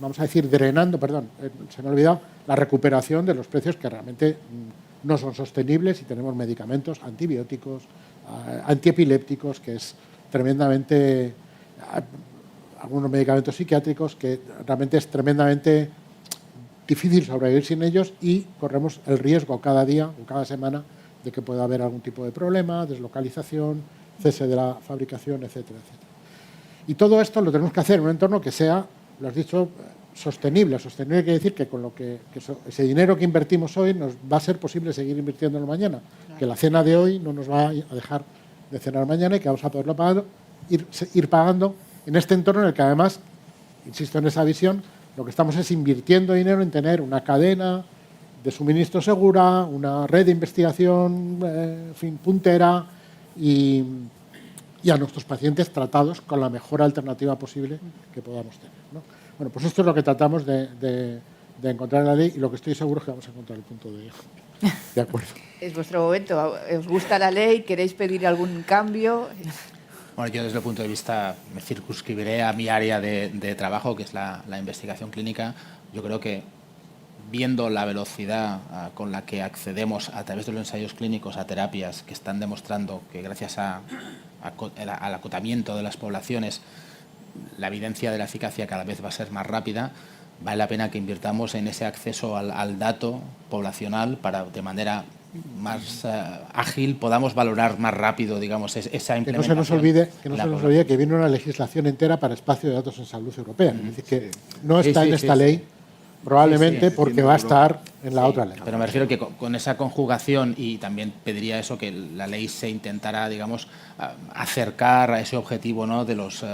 Speaker 3: vamos a decir, drenando, se me ha olvidado, la recuperación de los precios que realmente no son sostenibles, y tenemos medicamentos antibióticos, antiepilépticos, que es tremendamente... algunos medicamentos psiquiátricos que realmente es tremendamente difícil sobrevivir sin ellos, y corremos el riesgo cada día o cada semana de que pueda haber algún tipo de problema, deslocalización, cese de la fabricación, etcétera, etcétera. Y todo esto lo tenemos que hacer en un entorno que sea, lo has dicho, sostenible. Sostenible quiere decir que con ese dinero que invertimos hoy nos va a ser posible seguir invirtiéndolo mañana. Claro. Que la cena de hoy no nos va a dejar de cenar mañana y que vamos a poderlo pagar, ir pagando en este entorno en el que además, insisto en esa visión, lo que estamos es invirtiendo dinero en tener una cadena de suministro segura, una red de investigación puntera y a nuestros pacientes tratados con la mejor alternativa posible que podamos tener, ¿no? Bueno, pues esto es lo que tratamos de encontrar en la ley, y lo que estoy seguro es que vamos a encontrar el punto de acuerdo.
Speaker 2: Es vuestro momento. ¿Os gusta la ley? ¿Queréis pedir algún cambio?
Speaker 4: Bueno, yo desde el punto de vista me circunscribiré a mi área de trabajo, que es la investigación clínica. Yo creo que viendo la velocidad con la que accedemos a través de los ensayos clínicos a terapias que están demostrando que gracias al acotamiento de las poblaciones la evidencia de la eficacia cada vez va a ser más rápida, vale la pena que invirtamos en ese acceso al dato poblacional para de manera más ágil podamos valorar más rápido, digamos, esa implementación.
Speaker 3: Que no se nos olvide que viene una legislación entera para espacio de datos en salud europea. Es decir, que no está en esta ley probablemente
Speaker 1: sí,
Speaker 3: porque va a estar en la otra ley.
Speaker 4: Pero me refiero que con esa conjugación, y también pediría eso, que la ley se intentara, digamos, acercar a ese objetivo, ¿no?, de los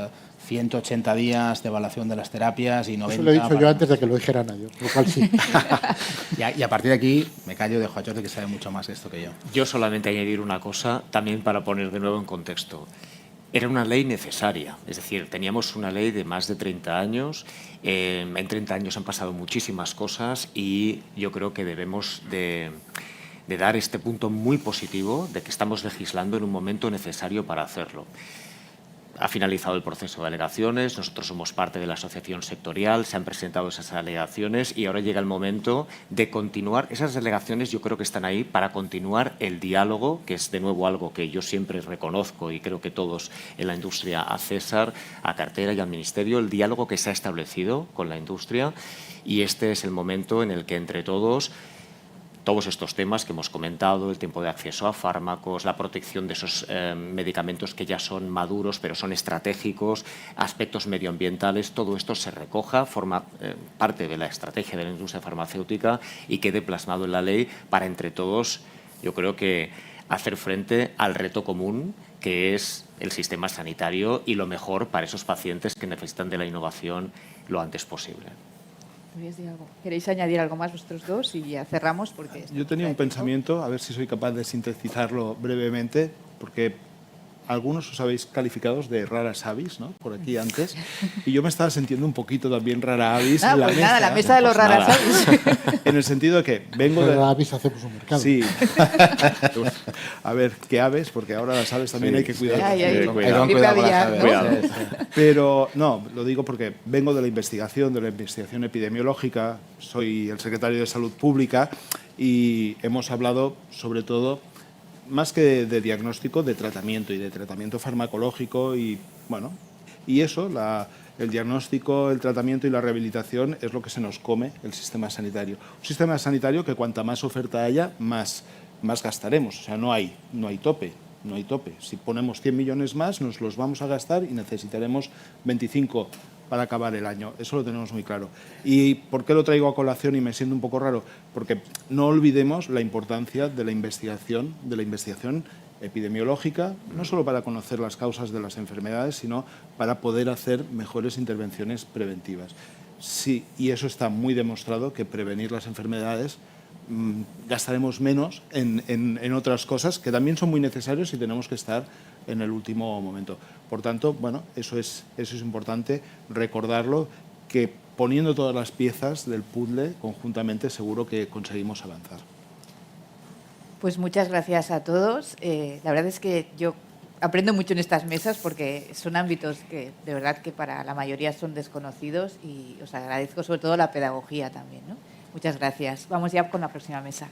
Speaker 4: 180 días de evaluación de las terapias y 90...
Speaker 3: Eso lo he dicho yo
Speaker 4: para-
Speaker 3: antes de que lo dijeran ellos, lo cual sí.
Speaker 4: y a partir de aquí me callo y dejo a Jordi, que sabe mucho más de esto que yo.
Speaker 5: Yo solamente añadir una cosa, también para poner de nuevo en contexto. Era una ley necesaria, es decir, teníamos una ley de más de 30 años, en 30 años han pasado muchísimas cosas y yo creo que debemos de dar este punto muy positivo de que estamos legislando en un momento necesario para hacerlo. Ha finalizado el proceso de alegaciones, nosotros somos parte de la asociación sectorial, se han presentado esas alegaciones y ahora llega el momento de continuar. Esas alegaciones yo creo que están ahí para continuar el diálogo, que es de nuevo algo que yo siempre reconozco y creo que todos en la industria, a César, a Cartera y al Ministerio, el diálogo que se ha establecido con la industria, y este es el momento en el que entre todos estos temas que hemos comentado, el tiempo de acceso a fármacos, la protección de esos medicamentos que ya son maduros pero son estratégicos, aspectos medioambientales, todo esto se recoja, forma parte de la estrategia de la industria farmacéutica y quede plasmado en la ley para entre todos, yo creo que hacer frente al reto común que es el sistema sanitario y lo mejor para esos pacientes que necesitan de la innovación lo antes posible.
Speaker 2: ¿Queréis añadir algo más vosotros dos? Y ya cerramos porque...
Speaker 1: Yo tenía un pensamiento, a ver si soy capaz de sintetizarlo brevemente, porque algunos os habéis calificados de raras avis, ¿no?, por aquí antes, y yo me estaba sintiendo un poquito también rara avis en la
Speaker 2: pues
Speaker 1: mesa.
Speaker 2: nada, la mesa de los
Speaker 5: Pues
Speaker 2: raras
Speaker 5: nada.
Speaker 2: avis.
Speaker 1: En el sentido de que vengo de...
Speaker 3: Pero avis hacemos un mercado.
Speaker 1: Sí. A ver, ¿qué aves? Porque ahora las aves también
Speaker 5: Sí.
Speaker 1: hay que cuidar.
Speaker 2: Ay, ay,
Speaker 5: Cuidado.
Speaker 4: Con las
Speaker 2: aviar,
Speaker 4: aves.
Speaker 2: ¿no?
Speaker 5: Cuidado.
Speaker 4: Sí, sí.
Speaker 1: Pero no, lo digo porque vengo de la investigación epidemiológica, soy el secretario de Salud Pública y hemos hablado sobre todo, más que de diagnóstico, de tratamiento y de tratamiento farmacológico y bueno, y eso, el diagnóstico, el tratamiento y la rehabilitación es lo que se nos come el sistema sanitario. Un sistema sanitario que cuanta más oferta haya, más gastaremos, o sea, no hay tope. No hay tope. Si ponemos 100 millones más, nos los vamos a gastar y necesitaremos 25 para acabar el año. Eso lo tenemos muy claro. ¿Y por qué lo traigo a colación y me siento un poco raro? Porque no olvidemos la importancia de la investigación epidemiológica, no solo para conocer las causas de las enfermedades, sino para poder hacer mejores intervenciones preventivas. Sí, y eso está muy demostrado, que prevenir las enfermedades gastaremos menos en otras cosas que también son muy necesarios y tenemos que estar en el último momento. Por tanto, bueno, eso es importante recordarlo, que poniendo todas las piezas del puzzle conjuntamente seguro que conseguimos avanzar.
Speaker 2: Pues muchas gracias a todos. La verdad es que yo aprendo mucho en estas mesas porque son ámbitos que de verdad que para la mayoría son desconocidos y os agradezco sobre todo la pedagogía también, ¿no? Muchas gracias. Vamos ya con la próxima mesa.